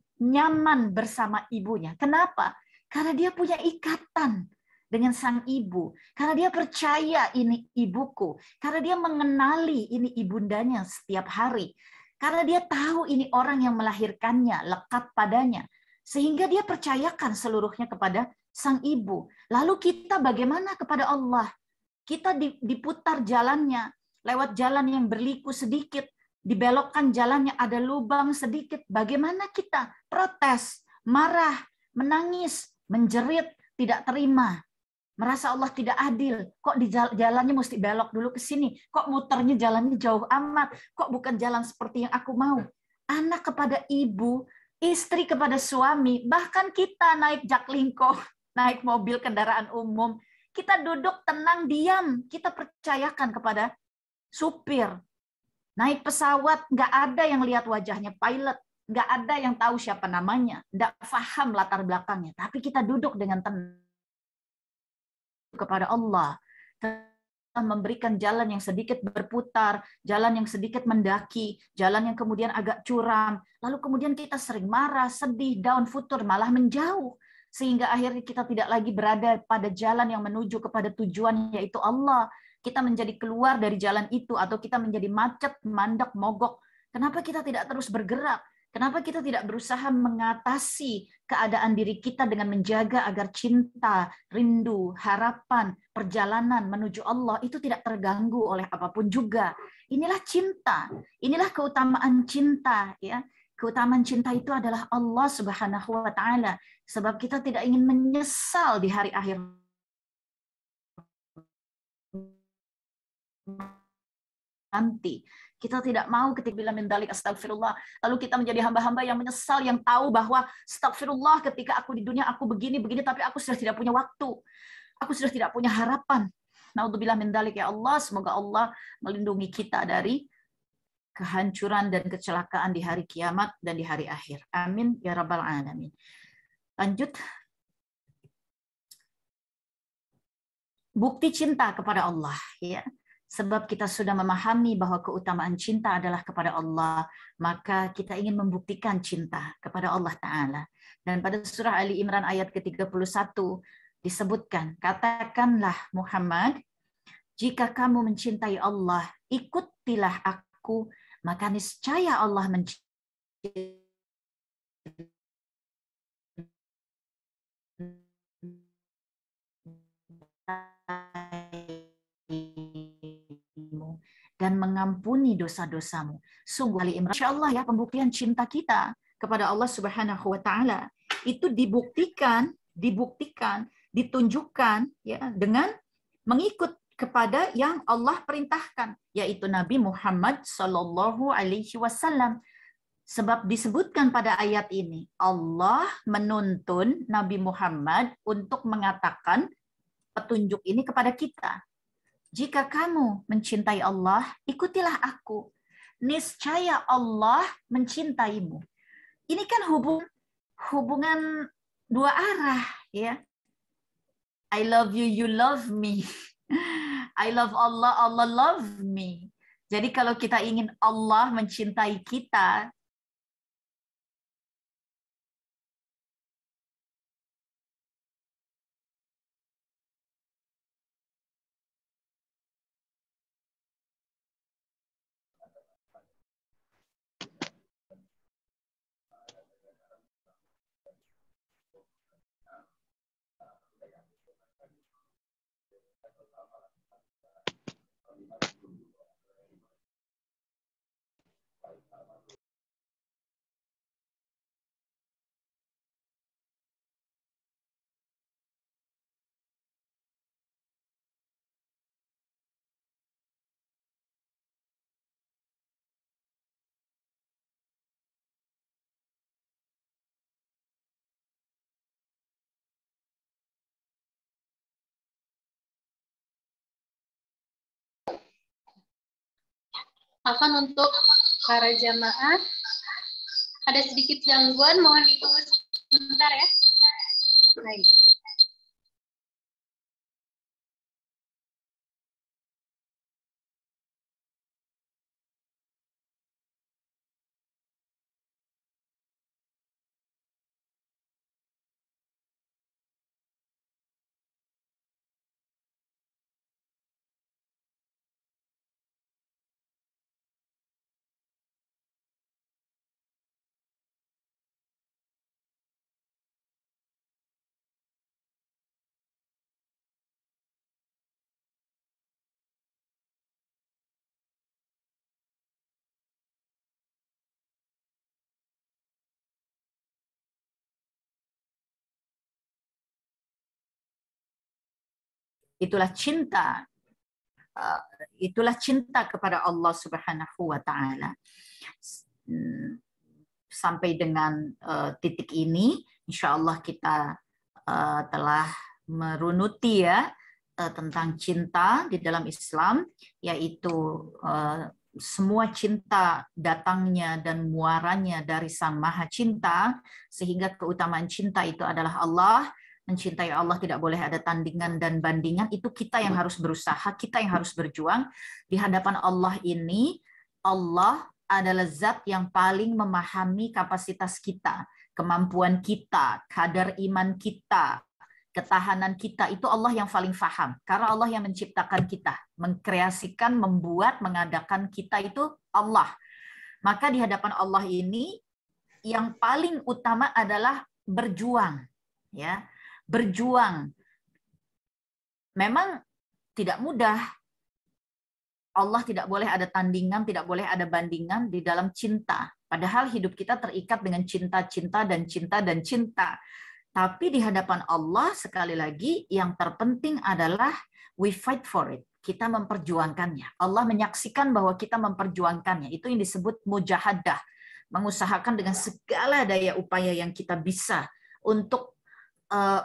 bersama ibunya. Kenapa? Karena dia punya ikatan dengan sang ibu. Karena dia percaya ini ibuku. Karena dia mengenali ini ibundanya setiap hari. Karena dia tahu ini orang yang melahirkannya, lekat padanya. Sehingga dia percayakan seluruhnya kepada sang ibu. Lalu kita bagaimana kepada Allah? Kita diputar jalannya, lewat jalan yang berliku sedikit, dibelokkan jalannya, ada lubang sedikit. Bagaimana kita? Protes, marah, menangis, menjerit, tidak terima. Merasa Allah tidak adil. Kok di jalannya mesti belok dulu ke sini? Kok muternya jalannya jauh amat? Kok bukan jalan seperti yang aku mau? Anak kepada ibu, istri kepada suami, bahkan kita naik jaklingko, naik mobil kendaraan umum, kita duduk tenang, diam. Kita percayakan kepada supir. Naik pesawat, nggak ada yang lihat wajahnya pilot. Nggak ada yang tahu siapa namanya. Nggak paham latar belakangnya. Tapi kita duduk dengan tenang kepada Allah. Memberikan jalan yang sedikit berputar, jalan yang sedikit mendaki, jalan yang kemudian agak curam. Lalu kemudian kita sering marah, sedih, down, futur, malah menjauh. Sehingga akhirnya kita tidak lagi berada pada jalan yang menuju kepada tujuan, yaitu Allah. Kita menjadi keluar dari jalan itu, atau kita menjadi macet, mandek, mogok. Kenapa kita tidak terus bergerak? Kenapa kita tidak berusaha mengatasi keadaan diri kita dengan menjaga agar cinta, rindu, harapan, perjalanan menuju Allah itu tidak terganggu oleh apapun juga. Inilah cinta, inilah keutamaan cinta, ya. Keutamaan cinta itu adalah Allah Subhanahu wa taala. Sebab kita tidak ingin menyesal di hari akhir nanti. Kita tidak mau ketika bila mendalik astagfirullah, lalu kita menjadi hamba-hamba yang menyesal, yang tahu bahwa astagfirullah ketika aku di dunia aku begini, tapi aku sudah tidak punya waktu. Aku sudah tidak punya harapan. Naudzubillah min dzalik ya Allah, semoga Allah melindungi kita dari kehancuran dan kecelakaan di hari kiamat dan di hari akhir. Amin ya rabbal alamin. Lanjut. Bukti cinta kepada Allah, ya. Sebab kita sudah memahami bahwa keutamaan cinta adalah kepada Allah, maka kita ingin membuktikan cinta kepada Allah Ta'ala. Dan pada surah Ali Imran ayat ke-31 disebutkan, katakanlah Muhammad, jika kamu mencintai Allah, ikutilah aku, maka niscaya Allah mencintai dan mengampuni dosa-dosamu. Sungguh Ali Imran, insyaallah ya, pembuktian cinta kita kepada Allah Subhanahu wa taala itu dibuktikan, ditunjukkan ya dengan mengikut kepada yang Allah perintahkan, yaitu Nabi Muhammad sallallahu alaihi wasallam. Sebab disebutkan pada ayat ini, Allah menuntun Nabi Muhammad untuk mengatakan petunjuk ini kepada kita. Jika kamu mencintai Allah, ikutilah aku. Niscaya Allah mencintaimu. Ini kan hubungan dua arah, ya. I love you, you love me. I love Allah, Allah love me. Jadi kalau kita ingin Allah mencintai kita, Afan untuk para jamaah, ada sedikit gangguan, mohon ditunggu sebentar ya. Baik. Itulah cinta. Itulah cinta kepada Allah Subhanahu wa taala. Sampai dengan titik ini, insya Allah kita telah merunuti ya tentang cinta di dalam Islam, yaitu semua cinta datangnya dan muaranya dari Sang Maha Cinta, sehingga keutamaan cinta itu adalah Allah. Mencintai Allah tidak boleh ada tandingan dan bandingan. Itu kita yang harus berusaha, kita yang harus berjuang. Di hadapan Allah ini, Allah adalah zat yang paling memahami kapasitas kita, kemampuan kita, kadar iman kita, ketahanan kita. Itu Allah yang paling paham. Karena Allah yang menciptakan kita, mengkreasikan, membuat, mengadakan kita itu Allah. Maka di hadapan Allah ini, yang paling utama adalah berjuang. Ya, berjuang. Memang tidak mudah. Allah tidak boleh ada tandingan, tidak boleh ada bandingan di dalam cinta. Padahal hidup kita terikat dengan cinta, cinta, dan cinta, dan cinta. Tapi di hadapan Allah, sekali lagi, yang terpenting adalah we fight for it. Kita memperjuangkannya. Allah menyaksikan bahwa kita memperjuangkannya. Itu yang disebut mujahadah. Mengusahakan dengan segala daya upaya yang kita bisa untuk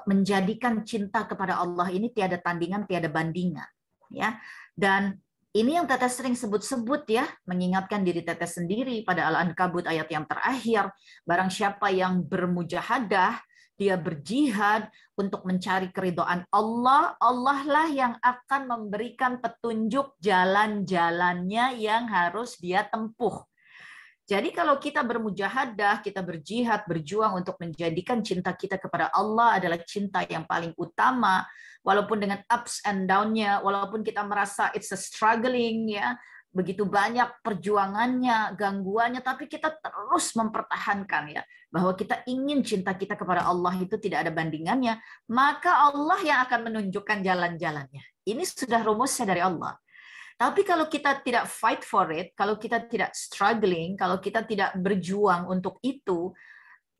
menjadikan cinta kepada Allah ini tiada tandingan, tiada bandingan. Ya. Dan ini yang Teteh sering sebut-sebut ya, mengingatkan diri Teteh sendiri pada Al-Ankabut ayat yang terakhir, barang siapa yang bermujahadah, dia berjihad untuk mencari keridhaan Allah, Allah lah yang akan memberikan petunjuk jalan-jalannya yang harus dia tempuh. Jadi kalau kita bermujahadah, kita berjihad, berjuang untuk menjadikan cinta kita kepada Allah adalah cinta yang paling utama, walaupun dengan ups and down-nya, walaupun kita merasa it's a struggling, ya, begitu banyak perjuangannya, gangguannya, tapi kita terus mempertahankan ya bahwa kita ingin cinta kita kepada Allah itu tidak ada bandingannya, maka Allah yang akan menunjukkan jalan-jalannya. Ini sudah rumusnya dari Allah. Tapi kalau kita tidak fight for it, kalau kita tidak struggling, kalau kita tidak berjuang untuk itu,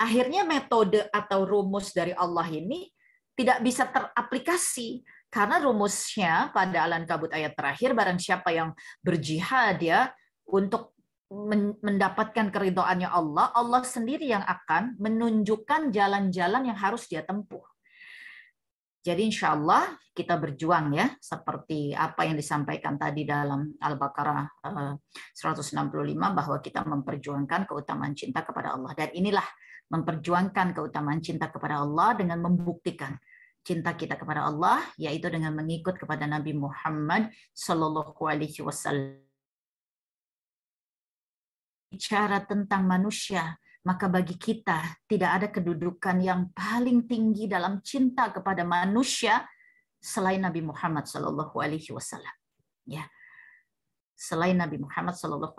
akhirnya metode atau rumus dari Allah ini tidak bisa teraplikasi. Karena rumusnya pada Al-Ankabut ayat terakhir, barang siapa yang berjihad ya untuk mendapatkan keridhaannya Allah, Allah sendiri yang akan menunjukkan jalan-jalan yang harus dia tempuh. Jadi insya Allah kita berjuang ya, seperti apa yang disampaikan tadi dalam Al-Baqarah 165, bahwa kita memperjuangkan keutamaan cinta kepada Allah. Dan inilah memperjuangkan keutamaan cinta kepada Allah dengan membuktikan cinta kita kepada Allah, yaitu dengan mengikut kepada Nabi Muhammad SAW. Bicara tentang manusia, maka bagi kita tidak ada kedudukan yang paling tinggi dalam cinta kepada manusia selain Nabi Muhammad SAW. Ya, selain Nabi Muhammad SAW,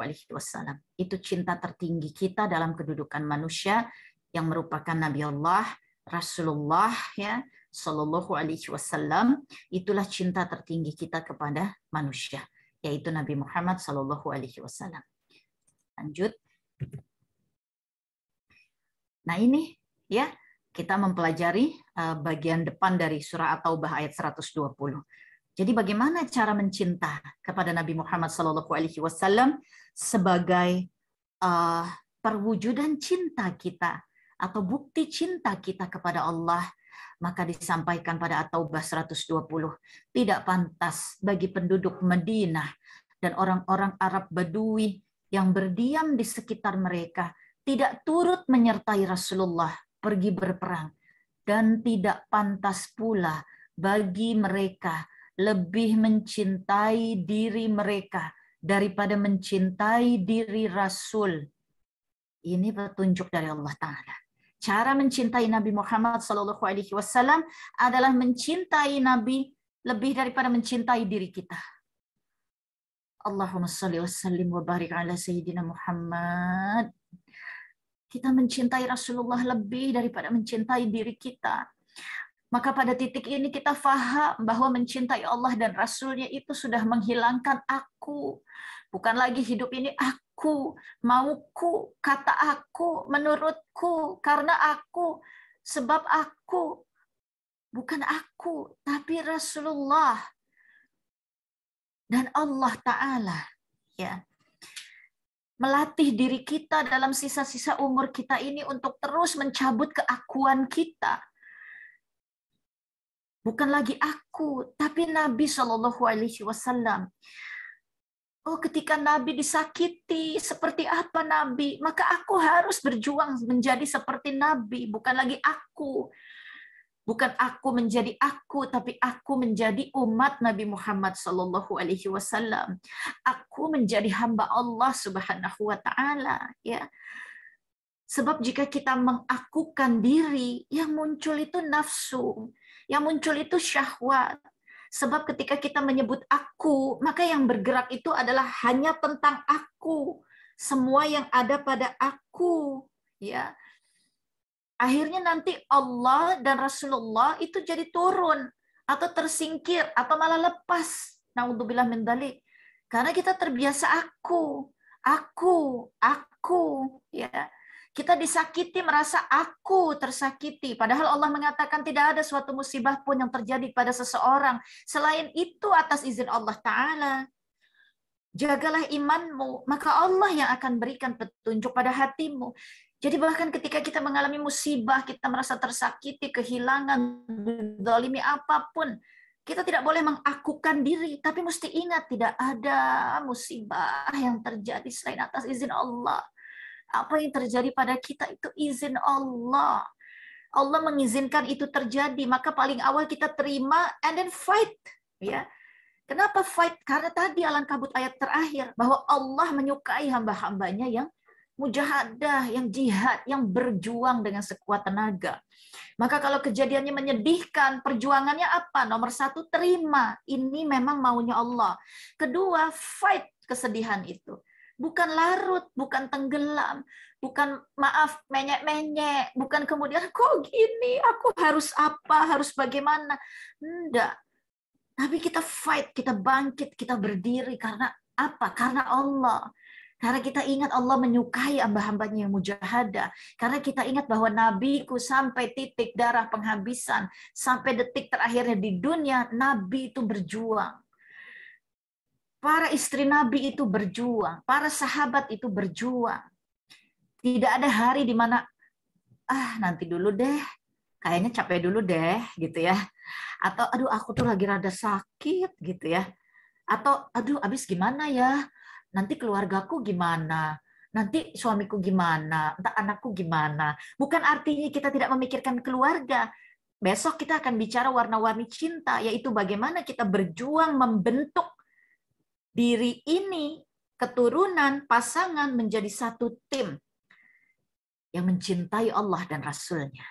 itu cinta tertinggi kita dalam kedudukan manusia yang merupakan Nabi Allah, Rasulullah ya SAW. Itulah cinta tertinggi kita kepada manusia, yaitu Nabi Muhammad SAW. Lanjut. Nah ini ya, kita mempelajari bagian depan dari surah At-Taubah ayat 120. Jadi bagaimana cara mencinta kepada Nabi Muhammad SAW sebagai perwujudan cinta kita atau bukti cinta kita kepada Allah. Maka disampaikan pada At-Taubah 120, tidak pantas bagi penduduk Madinah dan orang-orang Arab Badui yang berdiam di sekitar mereka tidak turut menyertai Rasulullah pergi berperang, dan tidak pantas pula bagi mereka lebih mencintai diri mereka daripada mencintai diri Rasul. Ini petunjuk dari Allah Ta'ala. Cara mencintai Nabi Muhammad SAW adalah mencintai Nabi lebih daripada mencintai diri kita. Allahumma salli wa sallim wa barik ala Sayyidina Muhammad. Kita mencintai Rasulullah lebih daripada mencintai diri kita. Maka pada titik ini kita faham bahwa mencintai Allah dan Rasulnya itu sudah menghilangkan aku. Bukan lagi hidup ini aku, mauku, kata aku, menurutku, karena aku, sebab aku. Bukan aku, tapi Rasulullah dan Allah Ta'ala. Ya. Melatih diri kita dalam sisa-sisa umur kita ini untuk terus mencabut keakuan kita. Bukan lagi aku, tapi Nabi Shallallahu Alaihi Wasallam. Oh, ketika Nabi disakiti, seperti apa Nabi? Maka aku harus berjuang menjadi seperti Nabi, bukan lagi aku. Bukan aku menjadi aku, tapi aku menjadi umat Nabi Muhammad Shallallahu Alaihi Wasallam. Aku menjadi hamba Allah Subhanahu Wa Taala. Ya. Sebab jika kita mengakukan diri, yang muncul itu nafsu, yang muncul itu syahwat. Sebab ketika kita menyebut aku, maka yang bergerak itu adalah hanya tentang aku. Semua yang ada pada aku. Ya. Akhirnya nanti Allah dan Rasulullah itu jadi turun. Atau tersingkir. Atau malah lepas. Na'udzubillah min dzalik. Karena kita terbiasa aku. Ya. Kita disakiti, merasa aku tersakiti. Padahal Allah mengatakan tidak ada suatu musibah pun yang terjadi pada seseorang. Selain itu atas izin Allah Ta'ala. Jagalah imanmu, maka Allah yang akan berikan petunjuk pada hatimu. Jadi bahkan ketika kita mengalami musibah, kita merasa tersakiti, kehilangan, zalimi apapun, kita tidak boleh mengakukan diri. Tapi mesti ingat, tidak ada musibah yang terjadi selain atas izin Allah. Apa yang terjadi pada kita itu izin Allah. Allah mengizinkan itu terjadi, maka paling awal kita terima and then fight. Ya. Kenapa fight? Karena tadi alangkah kabut ayat terakhir bahwa Allah menyukai hamba-hambanya yang mujahadah, yang jihad, yang berjuang dengan sekuat tenaga. Maka kalau kejadiannya menyedihkan, perjuangannya apa? Nomor satu, terima. Ini memang maunya Allah. Kedua, fight kesedihan itu. Bukan larut, bukan tenggelam, bukan maaf, menyek-menyek, bukan kemudian kok gini, aku harus apa, harus bagaimana. Enggak. Tapi kita fight, kita bangkit, kita berdiri. Karena apa? Karena Allah. Karena kita ingat Allah menyukai hamba-hambanya yang mujahadah. Karena kita ingat bahwa Nabiku sampai titik darah penghabisan, sampai detik terakhirnya di dunia, Nabi itu berjuang. Para istri Nabi itu berjuang, para sahabat itu berjuang. Tidak ada hari di mana nanti dulu deh, kayaknya capek dulu deh, gitu ya. Atau aduh aku tuh lagi rada sakit, gitu ya. Atau aduh abis gimana ya? Nanti keluargaku gimana? Nanti suamiku gimana? Entah anakku gimana? Bukan artinya kita tidak memikirkan keluarga. Besok kita akan bicara warna-warni cinta, yaitu bagaimana kita berjuang membentuk diri ini, keturunan, pasangan menjadi satu tim yang mencintai Allah dan Rasul-Nya,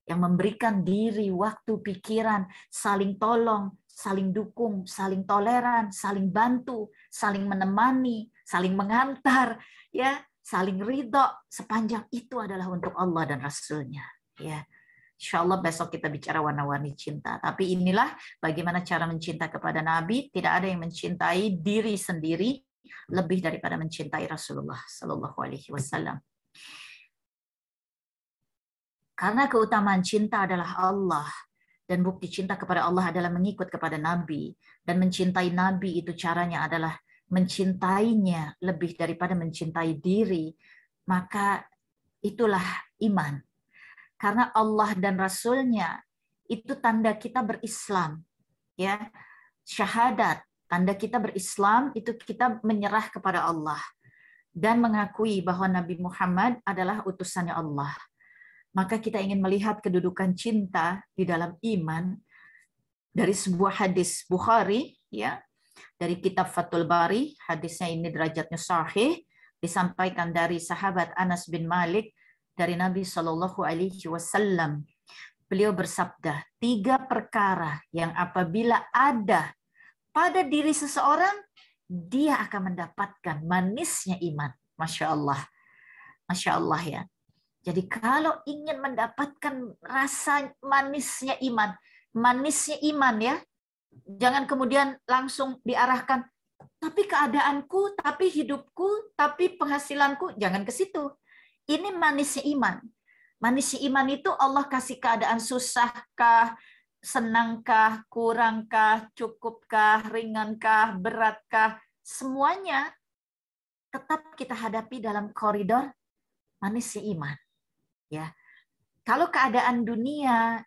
yang memberikan diri, waktu, pikiran, saling tolong, saling dukung, saling toleran, saling bantu, saling menemani, saling mengantar, ya, saling ridho. Sepanjang itu adalah untuk Allah dan Rasul-Nya. Ya. Insya Allah besok kita bicara warna-warni cinta. Tapi inilah bagaimana cara mencinta kepada Nabi. Tidak ada yang mencintai diri sendiri lebih daripada mencintai Rasulullah Sallallahu Alaihi Wasallam. Karena keutamaan cinta adalah Allah. Dan bukti cinta kepada Allah adalah mengikut kepada Nabi. Dan mencintai Nabi itu caranya adalah mencintainya lebih daripada mencintai diri. Maka itulah iman. Karena Allah dan Rasul-Nya itu tanda kita berislam. Ya, syahadat, tanda kita berislam itu kita menyerah kepada Allah. Dan mengakui bahwa Nabi Muhammad adalah utusannya Allah. Maka kita ingin melihat kedudukan cinta di dalam iman dari sebuah hadis Bukhari, ya, dari kitab Fathul Bari, hadisnya ini derajatnya sahih, disampaikan dari sahabat Anas bin Malik dari Nabi Shallallahu Alaihi Wasallam. Beliau bersabda, 3 perkara yang apabila ada pada diri seseorang, dia akan mendapatkan manisnya iman. Masya Allah. Masya Allah ya. Jadi kalau ingin mendapatkan rasa manisnya iman ya, jangan kemudian langsung diarahkan, tapi keadaanku, tapi hidupku, tapi penghasilanku, jangan ke situ. Ini manisnya iman. Manisnya iman itu Allah kasih keadaan susah kah, senangkah, kurangkah, cukupkah, ringankah, beratkah, semuanya tetap kita hadapi dalam koridor manisnya iman. Ya, kalau keadaan dunia,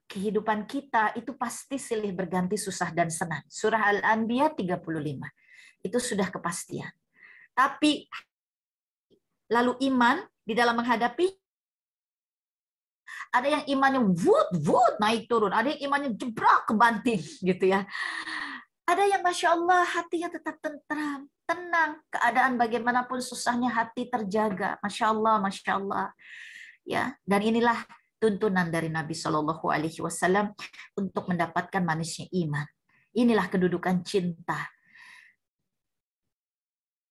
kehidupan kita itu pasti silih berganti susah dan senang. Surah Al-Anbiya 35. Itu sudah kepastian. Tapi lalu iman di dalam menghadapi, ada yang imannya wut naik turun, ada yang imannya jebrak kebanting gitu ya. Ada yang Masya Allah hatinya tetap tentram, tenang, keadaan bagaimanapun susahnya hati terjaga. Masya Allah, Masya Allah. Ya, dan inilah tuntunan dari Nabi Shallallahu Alaihi Wasallam untuk mendapatkan manisnya iman. Inilah kedudukan cinta.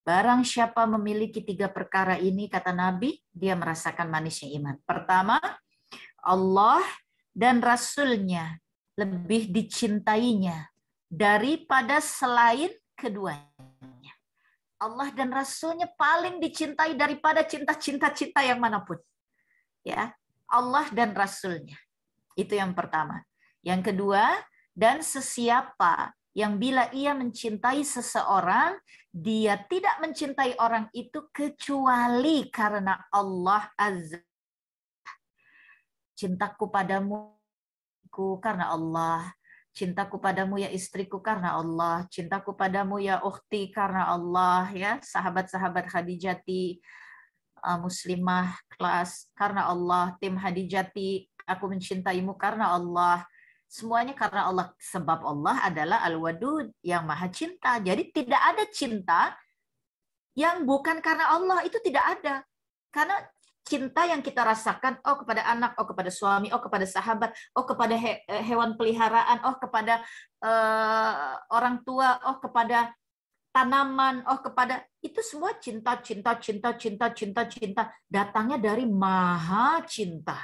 Barang siapa memiliki 3 perkara ini, kata Nabi, dia merasakan manisnya iman. Pertama, Allah dan Rasul-Nya lebih dicintainya daripada selain keduanya. Allah dan Rasul-Nya paling dicintai daripada cinta-cinta yang manapun. Ya, Allah dan Rasul-Nya. Itu yang pertama. Yang kedua, dan sesiapa yang bila ia mencintai seseorang, dia tidak mencintai orang itu kecuali karena Allah Azza. Cintaku padamu karena Allah. Cintaku padamu ya istriku karena Allah. Cintaku padamu ya ukhti karena Allah. Ya, sahabat-sahabat Khadijati, muslimah kelas karena Allah, tim Hadijati, aku mencintaimu karena Allah. Semuanya karena Allah, sebab Allah adalah Al-Wadud, yang maha cinta. Jadi tidak ada cinta yang bukan karena Allah, itu tidak ada. Karena cinta yang kita rasakan, oh kepada anak, oh kepada suami, oh kepada sahabat, oh kepada hewan peliharaan, oh kepada orang tua, oh kepada tanaman, oh kepada, itu semua cinta datangnya dari maha cinta.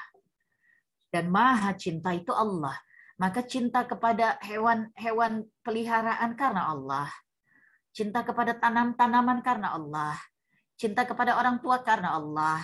Dan maha cinta itu Allah. Maka cinta kepada hewan peliharaan karena Allah. Cinta kepada tanaman karena Allah. Cinta kepada orang tua karena Allah.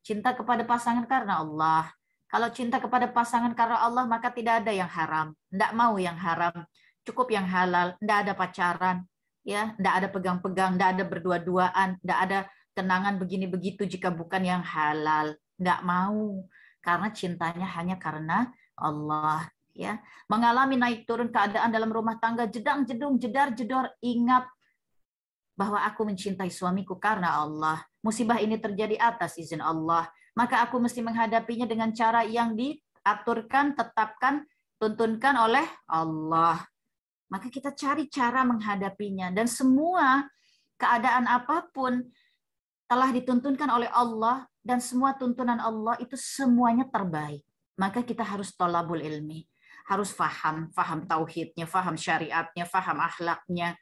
Cinta kepada pasangan karena Allah. Kalau cinta kepada pasangan karena Allah, maka tidak ada yang haram. Tidak mau yang haram. Cukup yang halal. Tidak ada pacaran. Ya, tidak ada pegang-pegang, tidak ada berdua-duaan, tidak ada kenangan begini begitu jika bukan yang halal. Tidak mau, karena cintanya hanya karena Allah. Ya, mengalami naik turun keadaan dalam rumah tangga, jedang jedung jedar jedor, ingat bahwa aku mencintai suamiku karena Allah. Musibah ini terjadi atas izin Allah, maka aku mesti menghadapinya dengan cara yang diaturkan, tetapkan, tuntunkan oleh Allah. Maka kita cari cara menghadapinya. Dan semua keadaan apapun telah dituntunkan oleh Allah, dan semua tuntunan Allah itu semuanya terbaik. Maka kita harus tolabul ilmi. Harus faham tauhidnya, faham syariatnya, faham akhlaknya.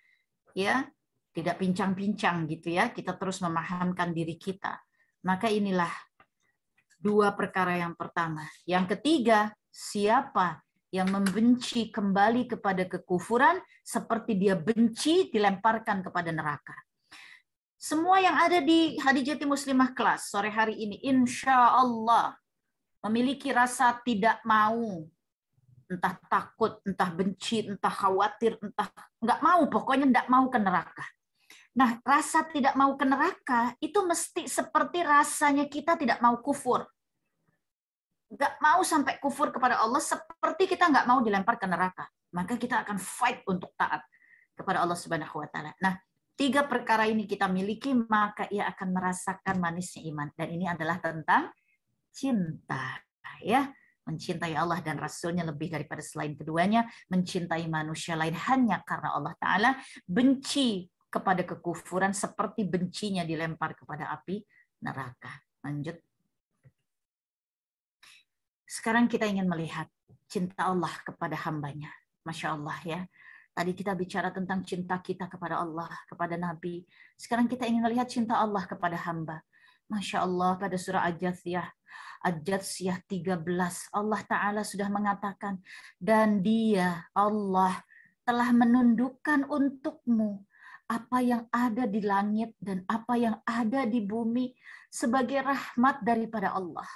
Ya, tidak pincang-pincang gitu ya. Kita terus memahamkan diri kita. Maka inilah 2 perkara yang pertama. Yang ketiga, siapa yang membenci kembali kepada kekufuran, seperti dia benci dilemparkan kepada neraka. Semua yang ada di Hadijati Muslimah kelas sore hari ini, insya Allah memiliki rasa tidak mau, entah takut, entah benci, entah khawatir, entah nggak mau, pokoknya nggak mau ke neraka. Nah, rasa tidak mau ke neraka itu mesti seperti rasanya kita tidak mau kufur. Nggak mau sampai kufur kepada Allah, seperti kita nggak mau dilempar ke neraka. Maka kita akan fight untuk taat kepada Allah Subhanahu wa Ta'ala. Nah, 3 perkara ini kita miliki, maka ia akan merasakan manisnya iman. Dan ini adalah tentang cinta, ya. Mencintai Allah dan Rasulnya lebih daripada selain keduanya, mencintai manusia lain hanya karena Allah Ta'ala, benci kepada kekufuran seperti bencinya dilempar kepada api neraka. Lanjut. Sekarang kita ingin melihat cinta Allah kepada hambanya. Masya Allah ya. Tadi kita bicara tentang cinta kita kepada Allah, kepada Nabi. Sekarang kita ingin melihat cinta Allah kepada hamba. Masya Allah, pada surah Al-Jathiyah 13, Allah Ta'ala sudah mengatakan, dan Dia, Allah, telah menundukkan untukmu apa yang ada di langit dan apa yang ada di bumi sebagai rahmat daripada Allah.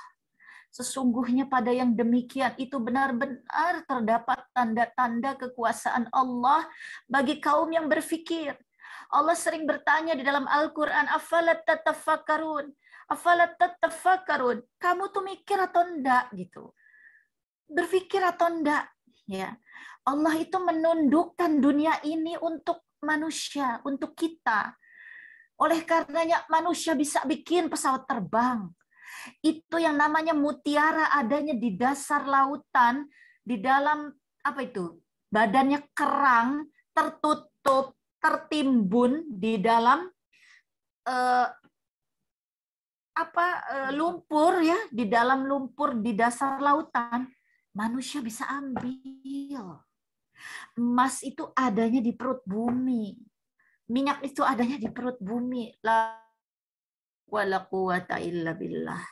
Sesungguhnya pada yang demikian itu benar-benar terdapat tanda-tanda kekuasaan Allah bagi kaum yang berfikir. Allah sering bertanya di dalam Al-Quran, afalat tatafakkarun, afalat tatafakkarun. Kamu tuh mikir atau enggak gitu? Berfikir atau enggak? Ya, Allah itu menundukkan dunia ini untuk manusia, untuk kita. Oleh karenanya manusia bisa bikin pesawat terbang. Itu yang namanya mutiara adanya di dasar lautan, di dalam apa itu? Badannya kerang, tertutup, tertimbun di dalam lumpur ya, di dalam lumpur di dasar lautan. Manusia bisa ambil. Emas itu adanya di perut bumi. Minyak itu adanya di perut bumi. La wala quwata illa billah.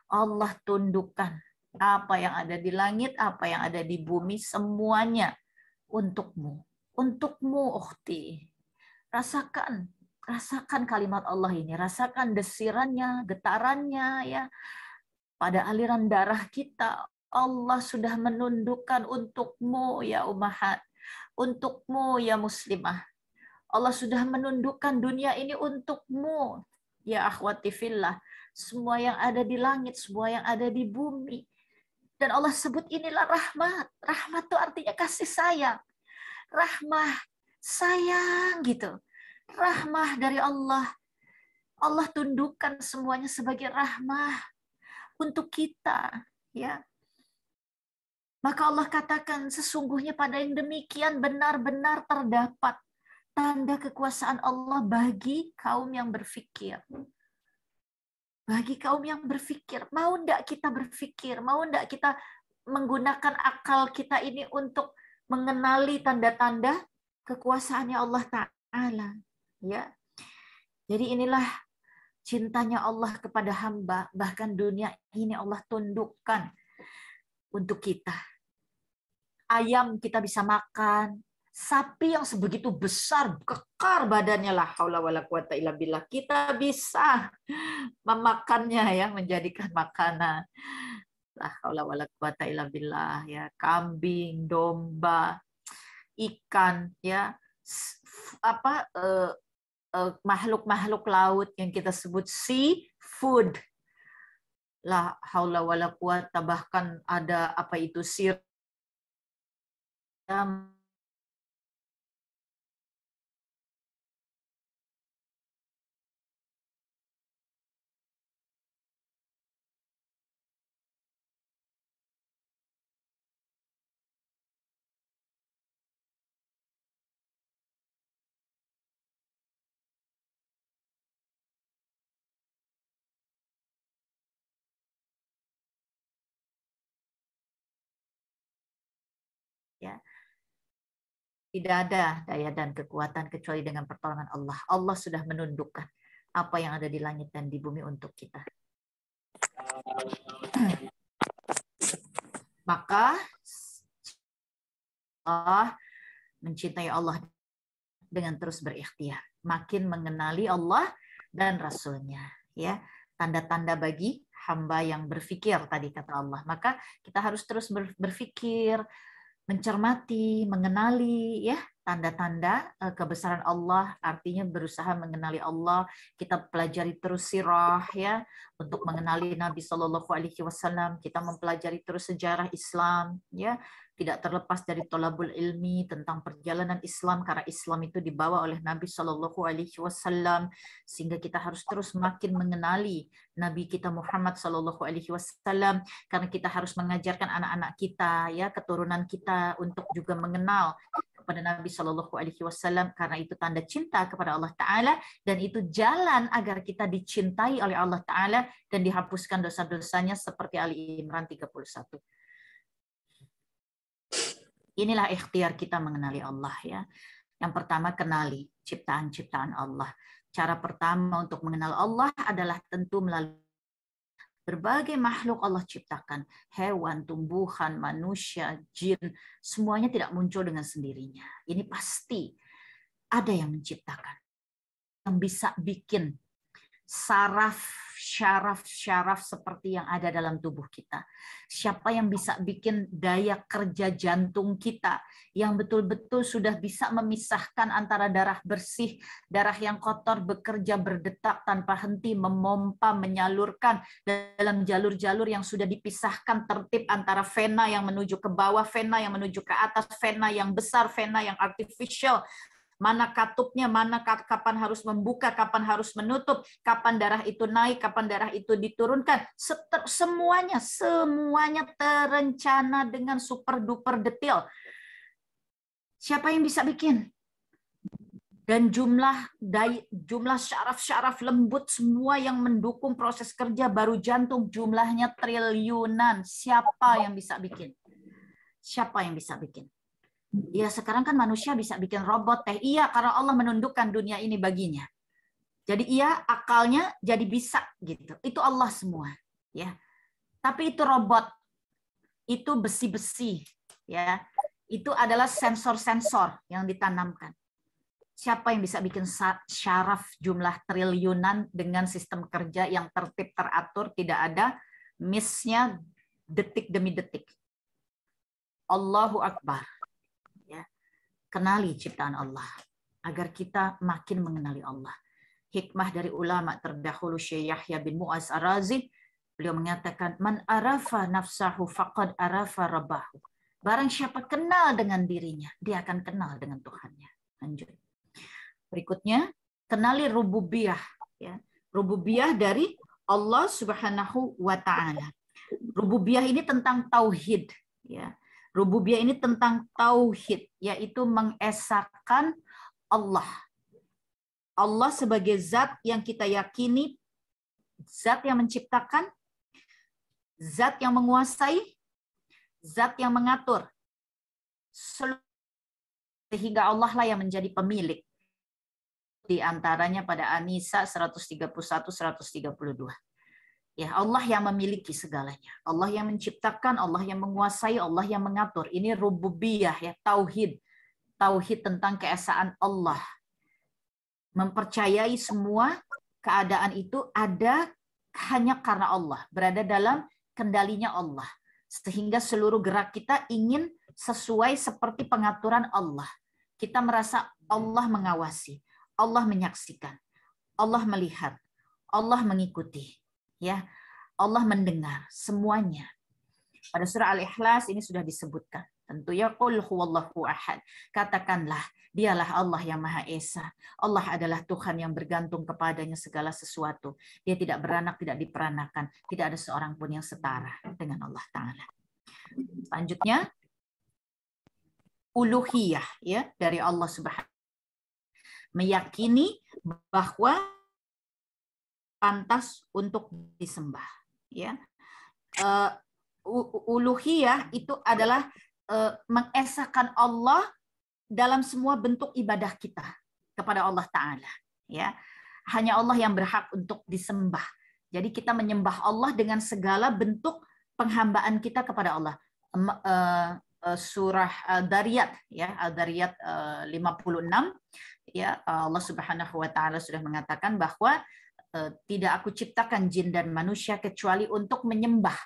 Allah tundukkan apa yang ada di langit, apa yang ada di bumi, semuanya untukmu. Untukmu, ukhti. Rasakan kalimat Allah ini. Rasakan desirannya, getarannya ya. Pada aliran darah kita, Allah sudah menundukkan untukmu ya ummahat. Untukmu ya muslimah. Allah sudah menundukkan dunia ini untukmu. Ya akhwati fillah. Semua yang ada di langit, semua yang ada di bumi. Dan Allah sebut inilah rahmat. Rahmat itu artinya kasih sayang. Rahmah, sayang gitu. Rahmah dari Allah. Allah tundukkan semuanya sebagai rahmah untuk kita. Ya. Maka Allah katakan sesungguhnya pada yang demikian benar-benar terdapat tanda kekuasaan Allah bagi kaum yang berfikir. Bagi kaum yang berfikir. Mau enggak kita berfikir? Mau enggak kita menggunakan akal kita ini untuk mengenali tanda-tanda kekuasaannya Allah Ta'ala. Ya. Jadi inilah cintanya Allah kepada hamba. Bahkan dunia ini Allah tundukkan untuk kita. Ayam kita bisa makan. Sapi yang sebegitu besar, kekar badannya, la haula wala quwata illa billah. Kita bisa memakannya ya, menjadikan makanan. La haula wala quwata illa billah ya. Kambing, domba, ikan ya. Makhluk-makhluk laut yang kita sebut seafood. La haula wala quwata, bahkan ada apa itu siram ya. Tidak ada daya dan kekuatan kecuali dengan pertolongan Allah. Allah sudah menundukkan apa yang ada di langit dan di bumi untuk kita. Maka Allah mencintai Allah dengan terus berikhtiar, makin mengenali Allah dan Rasul-Nya. Ya, tanda-tanda bagi hamba yang berfikir tadi kata Allah. Maka kita harus terus berfikir, mencermati, mengenali ya tanda-tanda kebesaran Allah, artinya berusaha mengenali Allah. Kita pelajari terus sirah ya untuk mengenali Nabi Shallallahu Alaihi Wasallam. Kita mempelajari terus sejarah Islam ya, tidak terlepas dari tolabul ilmi tentang perjalanan Islam, karena Islam itu dibawa oleh Nabi Shallallahu Alaihi Wasallam, sehingga kita harus terus makin mengenali Nabi kita Muhammad Shallallahu Alaihi Wasallam, karena kita harus mengajarkan anak-anak kita ya, keturunan kita untuk juga mengenal kepada Nabi Shallallahu Alaihi Wasallam, karena itu tanda cinta kepada Allah Taala dan itu jalan agar kita dicintai oleh Allah Taala dan dihapuskan dosa-dosanya seperti Ali Imran 31. Inilah ikhtiar kita mengenali Allah ya. Yang pertama, kenali ciptaan-ciptaan Allah. Cara pertama untuk mengenal Allah adalah tentu melalui berbagai makhluk Allah ciptakan. Hewan, tumbuhan, manusia, jin, semuanya tidak muncul dengan sendirinya. Ini pasti ada yang menciptakan. Yang bisa bikin syaraf seperti yang ada dalam tubuh kita. Siapa yang bisa bikin daya kerja jantung kita yang betul-betul sudah bisa memisahkan antara darah bersih, darah yang kotor bekerja berdetak tanpa henti, memompa, menyalurkan dalam jalur-jalur yang sudah dipisahkan tertib antara vena yang menuju ke bawah, vena yang menuju ke atas, vena yang besar, vena yang artificial. Mana katupnya, mana kapan harus membuka, kapan harus menutup, kapan darah itu naik, kapan darah itu diturunkan. Semuanya terencana dengan super duper detail. Siapa yang bisa bikin? Dan jumlah syaraf-syaraf lembut semua yang mendukung proses kerja baru jantung jumlahnya triliunan. Siapa yang bisa bikin? Siapa yang bisa bikin? Ya sekarang kan manusia bisa bikin robot teh. Iya, karena Allah menundukkan dunia ini baginya. Jadi iya, akalnya jadi bisa gitu. Itu Allah semua, ya. Tapi itu robot, itu besi-besi, ya. Itu adalah sensor-sensor yang ditanamkan. Siapa yang bisa bikin syaraf jumlah triliunan dengan sistem kerja yang tertib teratur, tidak ada miss-nya detik demi detik. Allahu Akbar. Kenali ciptaan Allah agar kita makin mengenali Allah. Hikmah dari ulama terdahulu Syekh Yahya bin Mu'az Ar-Razi, beliau mengatakan, man arafa nafsahu faqad arafa rabbahu. Barang siapa kenal dengan dirinya, dia akan kenal dengan Tuhannya. Lanjut. Berikutnya, kenali rububiyah, ya. Rububiyah dari Allah Subhanahu wa taala. Rububiyah ini tentang tauhid, ya. Rububiyah ini tentang tauhid, yaitu mengesahkan Allah. Allah sebagai zat yang kita yakini, zat yang menciptakan, zat yang menguasai, zat yang mengatur. Sehingga Allah lah yang menjadi pemilik. Di antaranya pada An-Nisa 131-132. Ya, Allah yang memiliki segalanya. Allah yang menciptakan, Allah yang menguasai, Allah yang mengatur. Ini rububiyah, ya, tauhid. Tauhid tentang keesaan Allah. Mempercayai semua keadaan itu ada hanya karena Allah, berada dalam kendalinya Allah. Sehingga seluruh gerak kita ingin sesuai seperti pengaturan Allah. Kita merasa Allah mengawasi, Allah menyaksikan, Allah melihat, Allah mengikuti. Ya, Allah mendengar semuanya. Pada surah Al-Ikhlas ini sudah disebutkan. Tentu ya, qul huwallahu ahad. Katakanlah, dialah Allah yang Maha Esa. Allah adalah Tuhan yang bergantung kepadanya segala sesuatu. Dia tidak beranak, tidak diperanakan. Tidak ada seorang pun yang setara dengan Allah Ta'ala. Selanjutnya, uluhiyah, ya, dari Allah Subhanahu. Meyakini bahwa pantas untuk disembah, ya. Uluhiyah itu adalah mengesahkan Allah dalam semua bentuk ibadah kita kepada Allah Ta'ala, ya. Hanya Allah yang berhak untuk disembah. Jadi kita menyembah Allah dengan segala bentuk penghambaan kita kepada Allah. Surah Al-Dariyat, ya, Al-Dariyat 56, ya, Allah Subhanahu wa taala sudah mengatakan bahwa tidak aku ciptakan jin dan manusia kecuali untuk menyembah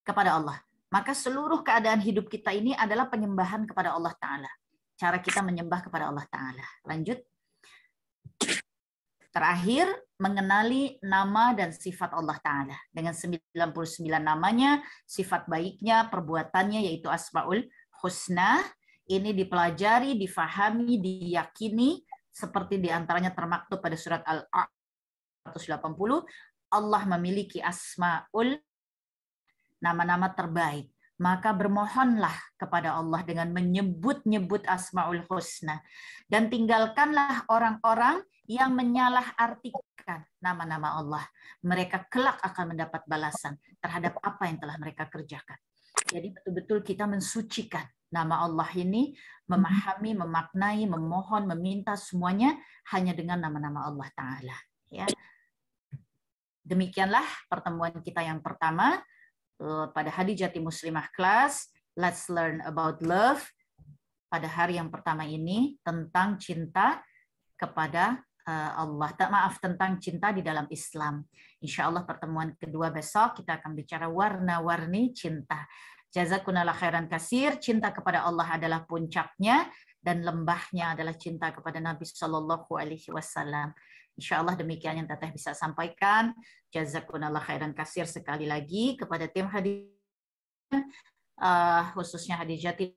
kepada Allah. Maka seluruh keadaan hidup kita ini adalah penyembahan kepada Allah Ta'ala. Cara kita menyembah kepada Allah Ta'ala. Lanjut. Terakhir, mengenali nama dan sifat Allah Ta'ala. Dengan 99 namanya, sifat baiknya, perbuatannya, yaitu Asmaul Husna. Ini dipelajari, difahami, diyakini, seperti diantaranya termaktub pada surat Al-A'raf 180, Allah memiliki asmaul, nama-nama terbaik. Maka bermohonlah kepada Allah dengan menyebut-nyebut asmaul husna. Dan tinggalkanlah orang-orang yang menyalahartikan nama-nama Allah. Mereka kelak akan mendapat balasan terhadap apa yang telah mereka kerjakan. Jadi betul-betul kita mensucikan nama Allah ini, memahami, memaknai, memohon, meminta semuanya hanya dengan nama-nama Allah Ta'ala. Ya. Demikianlah pertemuan kita yang pertama pada Hadijati Muslimah Class. Let's learn about love. Pada hari yang pertama ini tentang cinta kepada Allah. Maaf, tentang cinta di dalam Islam. Insya Allah pertemuan kedua besok kita akan bicara warna-warni cinta. Jazakumullah khairan kasir. Cinta kepada Allah adalah puncaknya dan lembahnya adalah cinta kepada Nabi Shallallahu Alaihi Wasallam. Insya Allah demikian yang Teteh bisa sampaikan. Jazakumullah khairan kasir sekali lagi kepada tim hadir, khususnya Hadijati.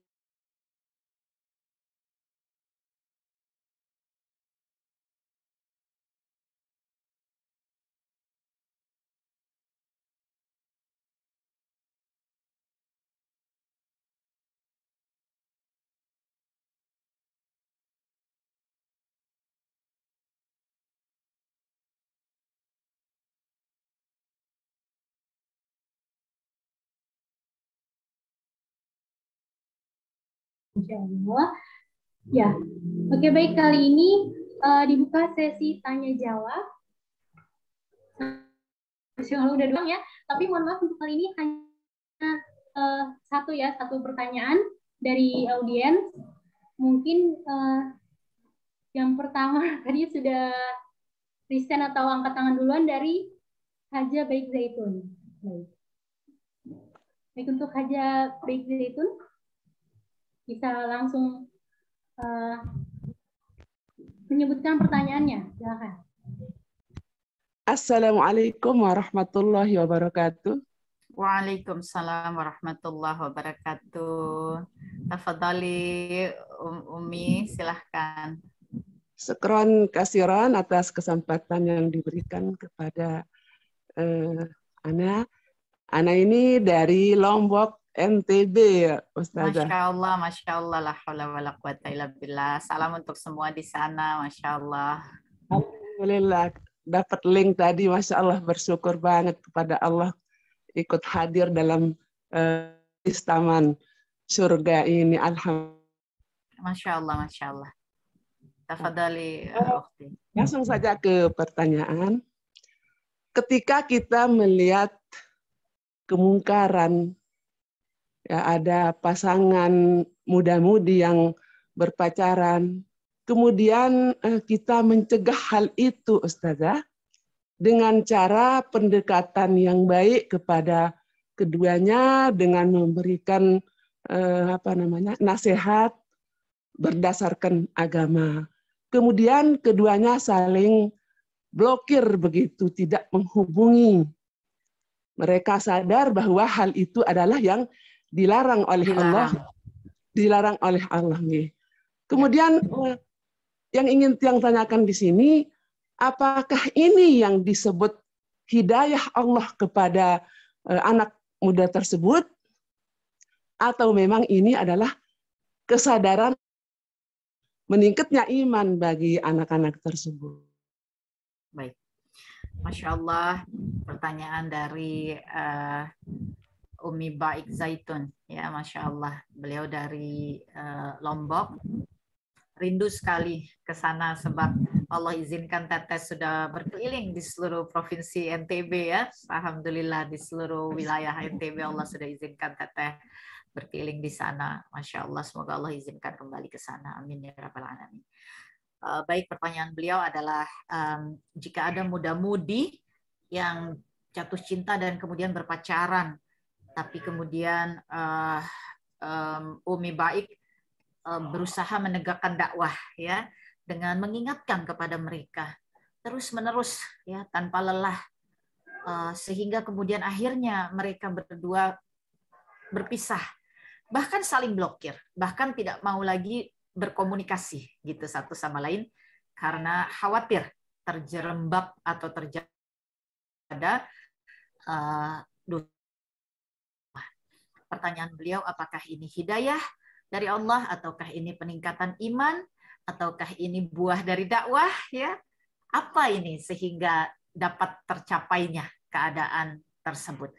Insya Allah. Ya, oke baik, kali ini dibuka sesi tanya jawab. Insya Allah udah doang ya, tapi mohon maaf untuk kali ini hanya satu pertanyaan dari audiens. Mungkin yang pertama tadi sudah present atau angkat tangan duluan dari Haja Baik Zaitun. Baik untuk Haja Baik Zaitun, bisa langsung menyebutkan pertanyaannya. Silakan. Assalamualaikum warahmatullahi wabarakatuh. Waalaikumsalam warahmatullahi wabarakatuh. Tafadhali Umi, silahkan. Syukran kasiran atas kesempatan yang diberikan kepada Ana. Ana ini dari Lombok, NTB ya, Ustazah. Masya Allah, la haula wala quwata illa billah. Salam untuk semua di sana, Masya Allah. Alhamdulillah, dapat link tadi, Masya Allah, bersyukur banget kepada Allah ikut hadir dalam istaman surga ini. Alhamdulillah. Masya Allah, Masya Allah. Tafadhali, langsung saja ke pertanyaan. Ketika kita melihat kemungkaran, ya, ada pasangan muda-mudi yang berpacaran, kemudian kita mencegah hal itu, Ustazah, dengan cara pendekatan yang baik kepada keduanya dengan memberikan nasihat berdasarkan agama. Kemudian keduanya saling blokir begitu, tidak menghubungi. Mereka sadar bahwa hal itu adalah yang dilarang oleh Allah. Dilarang oleh Allah. Kemudian yang ingin Tiang tanyakan di sini, apakah ini yang disebut hidayah Allah kepada anak muda tersebut? Atau memang ini adalah kesadaran meningkatnya iman bagi anak-anak tersebut? Baik. Masya Allah, pertanyaan dari Umi Baik Zaitun, ya, Masya Allah, beliau dari Lombok. Rindu sekali ke sana sebab Allah izinkan Teteh sudah berkeliling di seluruh provinsi NTB ya. Alhamdulillah di seluruh wilayah NTB Allah sudah izinkan Teteh berkeliling di sana. Masya Allah, semoga Allah izinkan kembali ke sana. Amin ya rabbal alamin. Baik, pertanyaan beliau adalah jika ada muda-mudi yang jatuh cinta dan kemudian berpacaran, tapi kemudian Umi Baik berusaha menegakkan dakwah ya dengan mengingatkan kepada mereka terus-menerus ya tanpa lelah, sehingga kemudian akhirnya mereka berdua berpisah, bahkan saling blokir, bahkan tidak mau lagi berkomunikasi gitu satu sama lain karena khawatir terjerembab atau terjadi dosa. Pertanyaan beliau, apakah ini hidayah dari Allah ataukah ini peningkatan iman ataukah ini buah dari dakwah ya? Apa ini sehingga dapat tercapainya keadaan tersebut?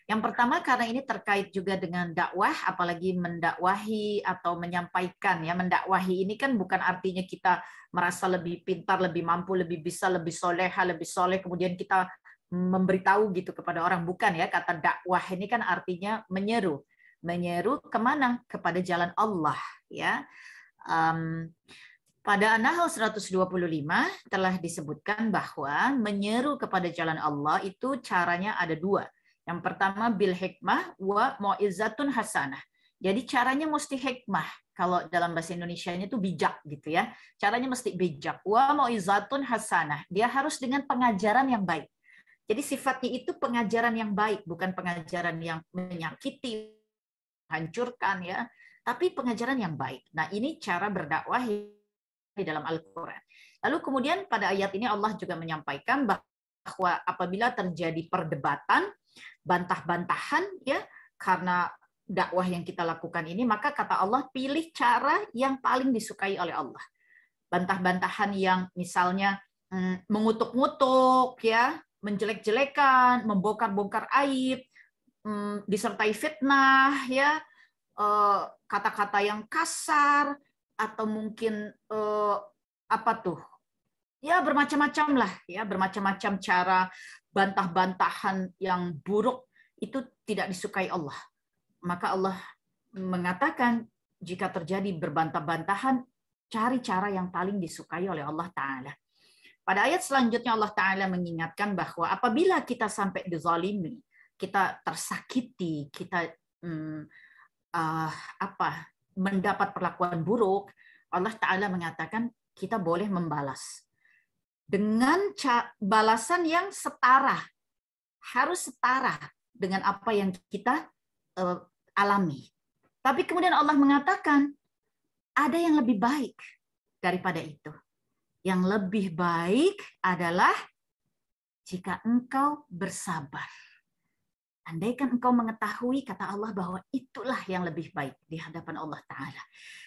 Yang pertama karena ini terkait juga dengan dakwah, apalagi mendakwahi atau menyampaikan ya. Mendakwahi ini kan bukan artinya kita merasa lebih pintar, lebih mampu, lebih bisa, lebih soleha, lebih soleh, kemudian kita memberitahu gitu kepada orang, bukan ya. Kata dakwah ini kan artinya menyeru. Menyeru kemana? Kepada jalan Allah ya. Pada An-Nahl 125 telah disebutkan bahwa menyeru kepada jalan Allah itu caranya ada dua. Yang pertama bil hikmah wa mau'izatun hasanah. Jadi caranya mesti hikmah. Kalau dalam bahasa Indonesianya itu bijak gitu ya. Caranya mesti bijak. Wa mau'izatun hasanah. Dia harus dengan pengajaran yang baik. Jadi sifatnya itu pengajaran yang baik, bukan pengajaran yang menyakiti, hancurkan ya, tapi pengajaran yang baik. Nah, ini cara berdakwah di dalam Al-Quran. Lalu kemudian pada ayat ini Allah juga menyampaikan bahwa apabila terjadi perdebatan, bantah-bantahan ya karena dakwah yang kita lakukan ini, maka kata Allah pilih cara yang paling disukai oleh Allah. Bantah-bantahan yang misalnya mengutuk-ngutuk ya, menjelek-jelekan, membongkar-bongkar aib, disertai fitnah ya, kata-kata yang kasar, atau mungkin apa tuh ya bermacam-macam lah ya, bermacam-macam cara bantah-bantahan yang buruk itu tidak disukai Allah. Maka Allah mengatakan jika terjadi berbantah-bantahan, cari cara yang paling disukai oleh Allah Ta'ala. Pada ayat selanjutnya Allah Ta'ala mengingatkan bahwa apabila kita sampai dizalimi, kita tersakiti, kita mendapat perlakuan buruk, Allah Ta'ala mengatakan kita boleh membalas dengan balasan yang setara, harus setara dengan apa yang kita alami. Tapi kemudian Allah mengatakan ada yang lebih baik daripada itu. Yang lebih baik adalah jika engkau bersabar. Andaikan engkau mengetahui, kata Allah, bahwa itulah yang lebih baik di hadapan Allah Ta'ala.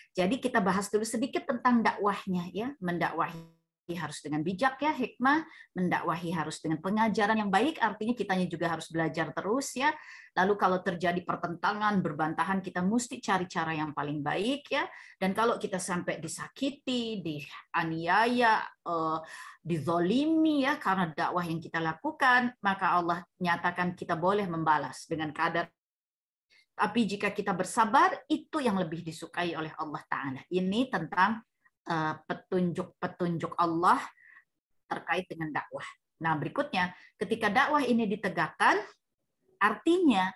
Jadi kita bahas dulu sedikit tentang dakwahnya. Ya, mendakwahi harus dengan bijak ya, hikmah. Mendakwahi harus dengan pengajaran yang baik, artinya kitanya juga harus belajar terus ya. Lalu kalau terjadi pertentangan, berbantahan, kita mesti cari cara yang paling baik ya. Dan kalau kita sampai disakiti, dianiaya, dizolimi ya karena dakwah yang kita lakukan, maka Allah nyatakan kita boleh membalas dengan kadar. Tapi jika kita bersabar, itu yang lebih disukai oleh Allah Ta'ala. Ini tentang petunjuk-petunjuk Allah terkait dengan dakwah. Nah, berikutnya, ketika dakwah ini ditegakkan, artinya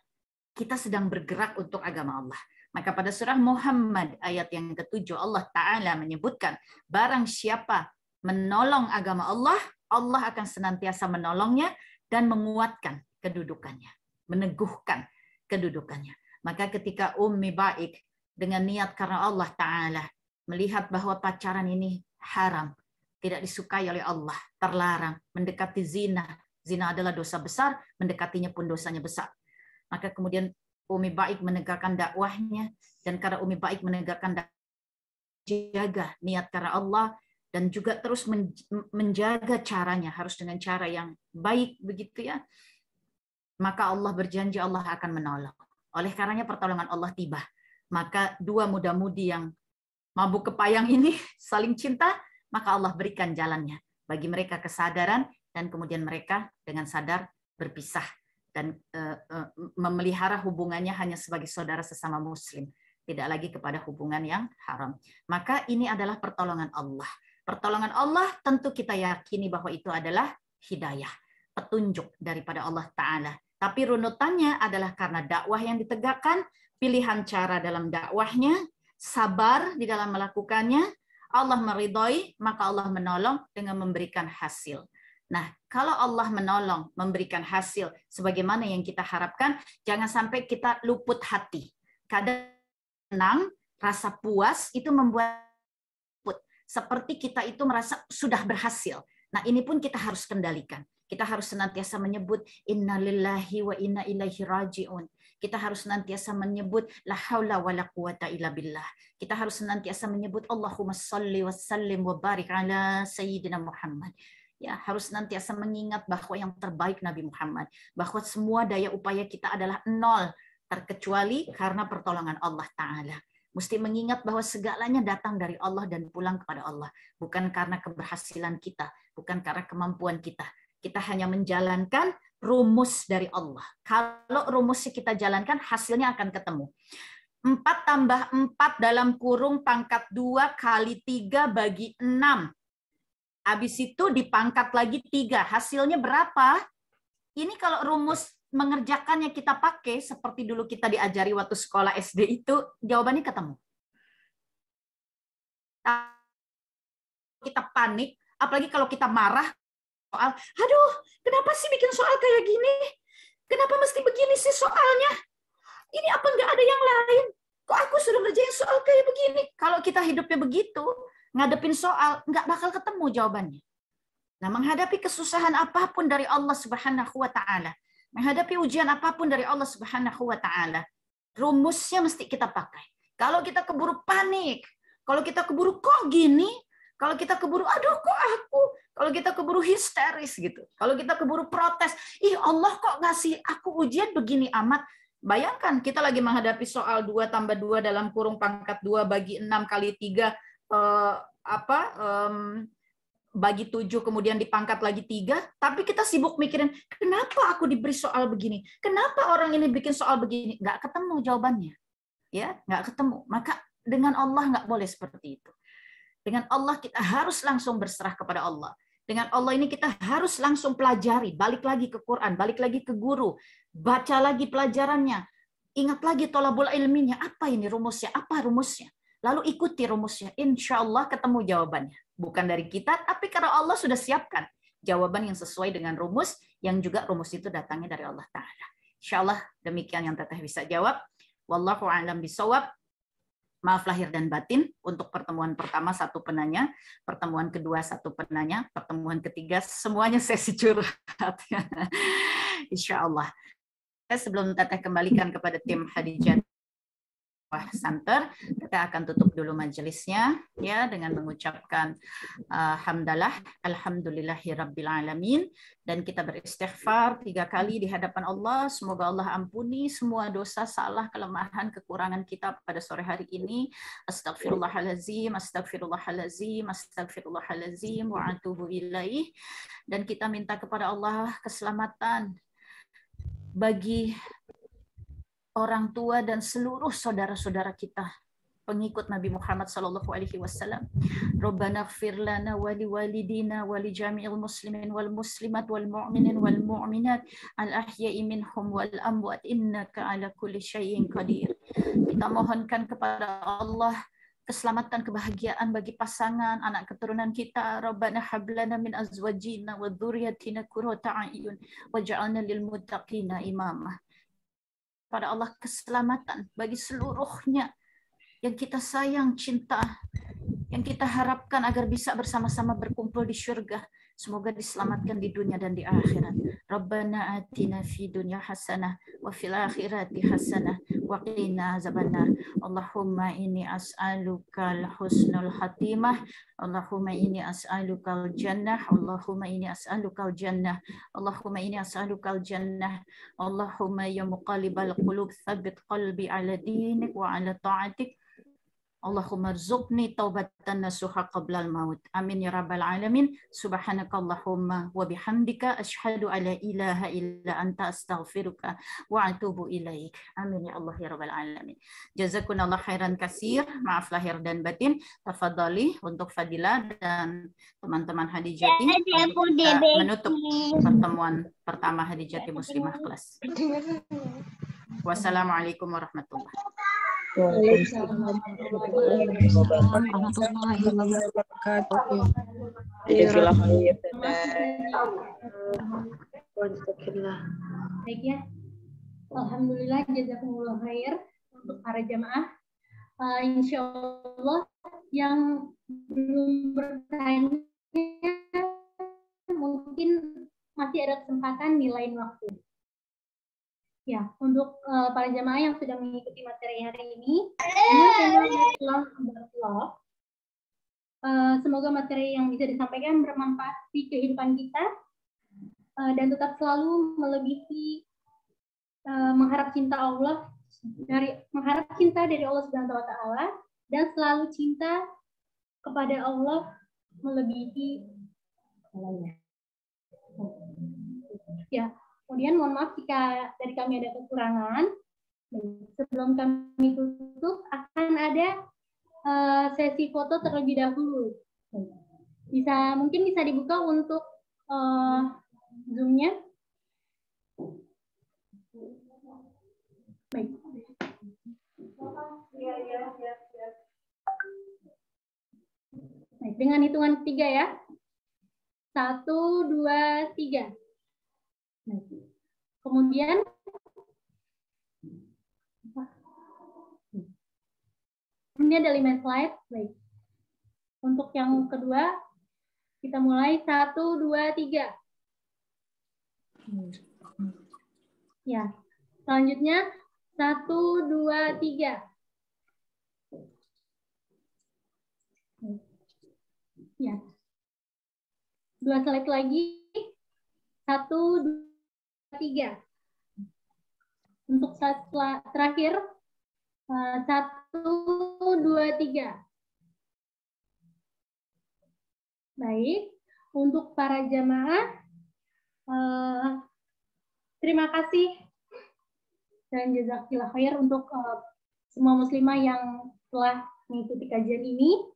kita sedang bergerak untuk agama Allah. Maka pada surah Muhammad ayat yang ke-7 Allah Ta'ala menyebutkan, barang siapa menolong agama Allah, Allah akan senantiasa menolongnya dan menguatkan kedudukannya, meneguhkan kedudukannya. Maka ketika Ummi Baik dengan niat karena Allah Ta'ala melihat bahwa pacaran ini haram, tidak disukai oleh Allah, terlarang, mendekati zina. Zina adalah dosa besar, mendekatinya pun dosanya besar. Maka kemudian Ummi Baik menegakkan dakwahnya, dan karena Ummi Baik menegakkan jaga niat karena Allah, dan juga terus menjaga caranya, harus dengan cara yang baik, begitu ya. Maka Allah berjanji Allah akan menolong. Oleh karenanya pertolongan Allah tiba. Maka dua muda-mudi yang mabuk kepayang ini saling cinta, maka Allah berikan jalannya bagi mereka kesadaran, dan kemudian mereka dengan sadar berpisah dan memelihara hubungannya hanya sebagai saudara sesama muslim, tidak lagi kepada hubungan yang haram. Maka ini adalah pertolongan Allah. Pertolongan Allah tentu kita yakini bahwa itu adalah hidayah, petunjuk daripada Allah Ta'ala. Tapi runutannya adalah karena dakwah yang ditegakkan, pilihan cara dalam dakwahnya, sabar di dalam melakukannya, Allah meridhoi, maka Allah menolong dengan memberikan hasil. Nah, kalau Allah menolong, memberikan hasil sebagaimana yang kita harapkan, jangan sampai kita luput hati. Kadang senang, rasa puas itu membuat luput. Seperti kita itu merasa sudah berhasil. Nah, ini pun kita harus kendalikan. Kita harus senantiasa menyebut inna lillahi wa inna ilaihi raji'un. Kita harus senantiasa menyebut la haula wala quwata illa billah. Kita harus senantiasa menyebut Allahumma shalli wa sallim wa barik ala sayyidina Muhammad. Ya, harus senantiasa mengingat bahwa yang terbaik Nabi Muhammad, bahwa semua daya upaya kita adalah nol, terkecuali karena pertolongan Allah Ta'ala. Mesti mengingat bahwa segalanya datang dari Allah dan pulang kepada Allah. Bukan karena keberhasilan kita, bukan karena kemampuan kita. Kita hanya menjalankan rumus dari Allah. Kalau rumusnya kita jalankan, hasilnya akan ketemu. 4 tambah 4 dalam kurung pangkat 2 kali 3 bagi 6. Habis itu dipangkat lagi 3. Hasilnya berapa? Ini kalau rumus mengerjakannya kita pakai seperti dulu kita diajari waktu sekolah SD itu, jawabannya ketemu. Kita panik, apalagi kalau kita marah soal, aduh, kenapa sih bikin soal kayak gini? Kenapa mesti begini sih soalnya? Ini apa nggak ada yang lain? Kok aku sudah ngerjain soal kayak begini? Kalau kita hidupnya begitu, ngadepin soal, nggak bakal ketemu jawabannya. Nah, menghadapi kesusahan apapun dari Allah Subhanahu wa Ta'ala, menghadapi ujian apapun dari Allah Subhanahu wa Ta'ala, rumusnya mesti kita pakai. Kalau kita keburu panik, kalau kita keburu kok gini, kalau kita keburu aduh kok aku, kalau kita keburu histeris gitu, kalau kita keburu protes, ih Allah kok ngasih aku ujian begini amat. Bayangkan kita lagi menghadapi soal 2 tambah 2 dalam kurung pangkat 2 bagi 6 kali 3 bagi 7 kemudian dipangkat lagi 3, tapi kita sibuk mikirin kenapa aku diberi soal begini, kenapa orang ini bikin soal begini, nggak ketemu jawabannya, ya nggak ketemu. Maka dengan Allah nggak boleh seperti itu. Dengan Allah kita harus langsung berserah kepada Allah. Dengan Allah ini kita harus langsung pelajari, balik lagi ke Quran, balik lagi ke guru, baca lagi pelajarannya, ingat lagi thalabul ilminya, apa ini rumusnya, apa rumusnya. Lalu ikuti rumusnya, insya Allah ketemu jawabannya. Bukan dari kita, tapi karena Allah sudah siapkan jawaban yang sesuai dengan rumus, yang juga rumus itu datangnya dari Allah Ta'ala. Insya Allah demikian yang Teteh bisa jawab. Wallahu a'lam bishawab. Maaf lahir dan batin, untuk pertemuan pertama 1 penanya, pertemuan kedua 1 penanya, pertemuan ketiga semuanya sesi curhat. Insya Allah. Sebelum Teteh kembalikan kepada tim Hadijah Center, kita akan tutup dulu majelisnya ya dengan mengucapkan hamdalah, alhamdulillahirabbil alamin, dan kita beristighfar 3 kali di hadapan Allah. Semoga Allah ampuni semua dosa, salah, kelemahan, kekurangan kita pada sore hari ini. Astagfirullahalazim, astagfirullahalazim, astagfirullahalazim wa atubu ilaih. Dan kita minta kepada Allah keselamatan bagi orang tua dan seluruh saudara-saudara kita pengikut Nabi Muhammad sallallahu alaihi wasallam. Rabbana ighfir lana wa liwalidina wa li jami'il muslimin wal muslimat wal mu'minin wal mu'minat al ahya'i minhum wal amwat innaka ala kulli syai'in qadir. Kita mohonkan kepada Allah keselamatan, kebahagiaan bagi pasangan, anak keturunan kita. Rabbana hab lana min azwajina wa dzurriyyatina qurrata a'yun waj'alna lil muttaqina imama. Pada Allah keselamatan bagi seluruhnya yang kita sayang, cinta, yang kita harapkan agar bisa bersama-sama berkumpul di syurga. Semoga diselamatkan di dunia dan di akhirat. Rabbana atina fi dunya hasanah wa fil akhirati hasanah wa qina azabannar. Allahumma inni as'alukal husnul khatimah. Allahumma inni as'alukal jannah. Allahumma inni as'alukal jannah. Allahumma inni as'alukal jannah. Allahumma ya muqallibal qulub tsabbit qalbi ala dinik wa ala ta'atik. Allahumma rzuqni taubatan nasuha qablal maut. Amin ya rabbal alamin. Subhanakallahumma wa bihamdika asyhadu alla ilaha illa anta astaghfiruka wa atubu ilaik. Amin ya Allah ya rabbal alamin. Jazakunallah khairan katsir. Maaf lahir dan batin. Tafadhali untuk Fadila dan teman-teman Hadijati kita menutup pertemuan pertama Hadijati Muslimah kelas. Wassalamualaikum warahmatullahi wabarakatuh. Waalaikumsalam warahmatullahi wabarakatuh. Baik ya. Alhamdulillah, jazakumullah khair untuk para jamaah. Insya Allah yang belum bertanya mungkin masih ada kesempatan di lain waktu. Ya, untuk para jamaah yang sudah mengikuti materi hari ini, semoga materi yang bisa disampaikan bermanfaat di kehidupan kita dan tetap selalu melebihi mengharap cinta dari Allah Subhanahu wa Ta'ala, dan selalu cinta kepada Allah melebihi segalanya. Ya. Kemudian mohon maaf jika dari kami ada kekurangan. Baik, sebelum kami tutup akan ada sesi foto terlebih dahulu. Mungkin bisa dibuka untuk Zoom-nya. Baik. Baik, dengan hitungan 3 ya. 1, 2, 3. Baik. Kemudian ini ada 5 slide. Baik. Untuk yang kedua, kita mulai 1, 2, 3. Ya. Selanjutnya 1, 2, 3. Ya. 2 slide lagi. 1, 2, 3. Untuk terakhir 1, 2, 3. Baik, untuk para jamaah, terima kasih dan jazakallahu khair untuk semua muslimah yang telah mengikuti kajian ini.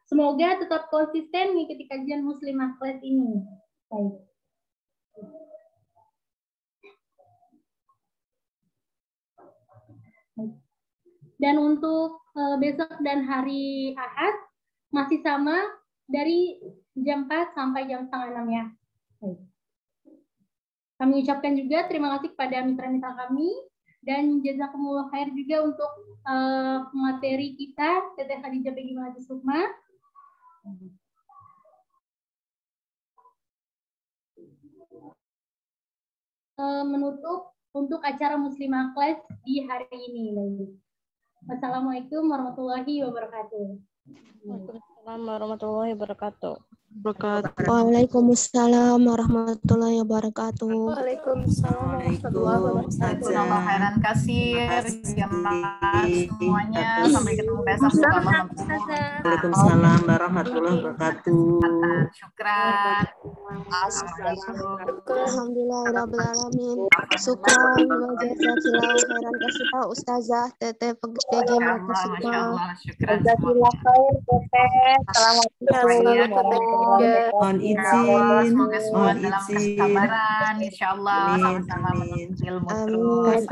Semoga tetap konsisten mengikuti kajian muslimah kelas ini. Baik. Dan untuk besok dan hari Ahad masih sama dari jam 4 sampai jam setengah 6 ya. Baik. Kami ucapkan juga terima kasih kepada mitra-mitra kami dan jazakumullah khair juga untuk materi kita Teteh Khadijah Begim Haji Sukma. Menutup untuk acara Muslimah Class di hari ini. Wassalamualaikum warahmatullahi wabarakatuh. Waalaikumsalam warahmatullahi wabarakatuh. Waalaikumsalam warahmatullahi wabarakatuh. Waalaikumsalam warahmatullahi wabarakatuh. Khairan kasir jamaah semuanya. Sampai ketemu besok. Waalaikumsalam warahmatullahi wabarakatuh. Syukran. Alhamdulillahirabbil alamin. Syukran wa jazakallahu khairan kasih Ustazah Teteh Begim Haji Sukma. Jazakallahu khair Teteh. Assalamualaikum. Mohon izin, Semoga dalam kesabaran, insyaallah sama-sama menuntut ilmu terus.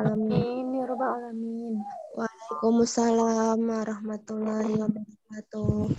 Amin ya rabbal alamin. Waalaikumsalam warahmatullahi wabarakatuh.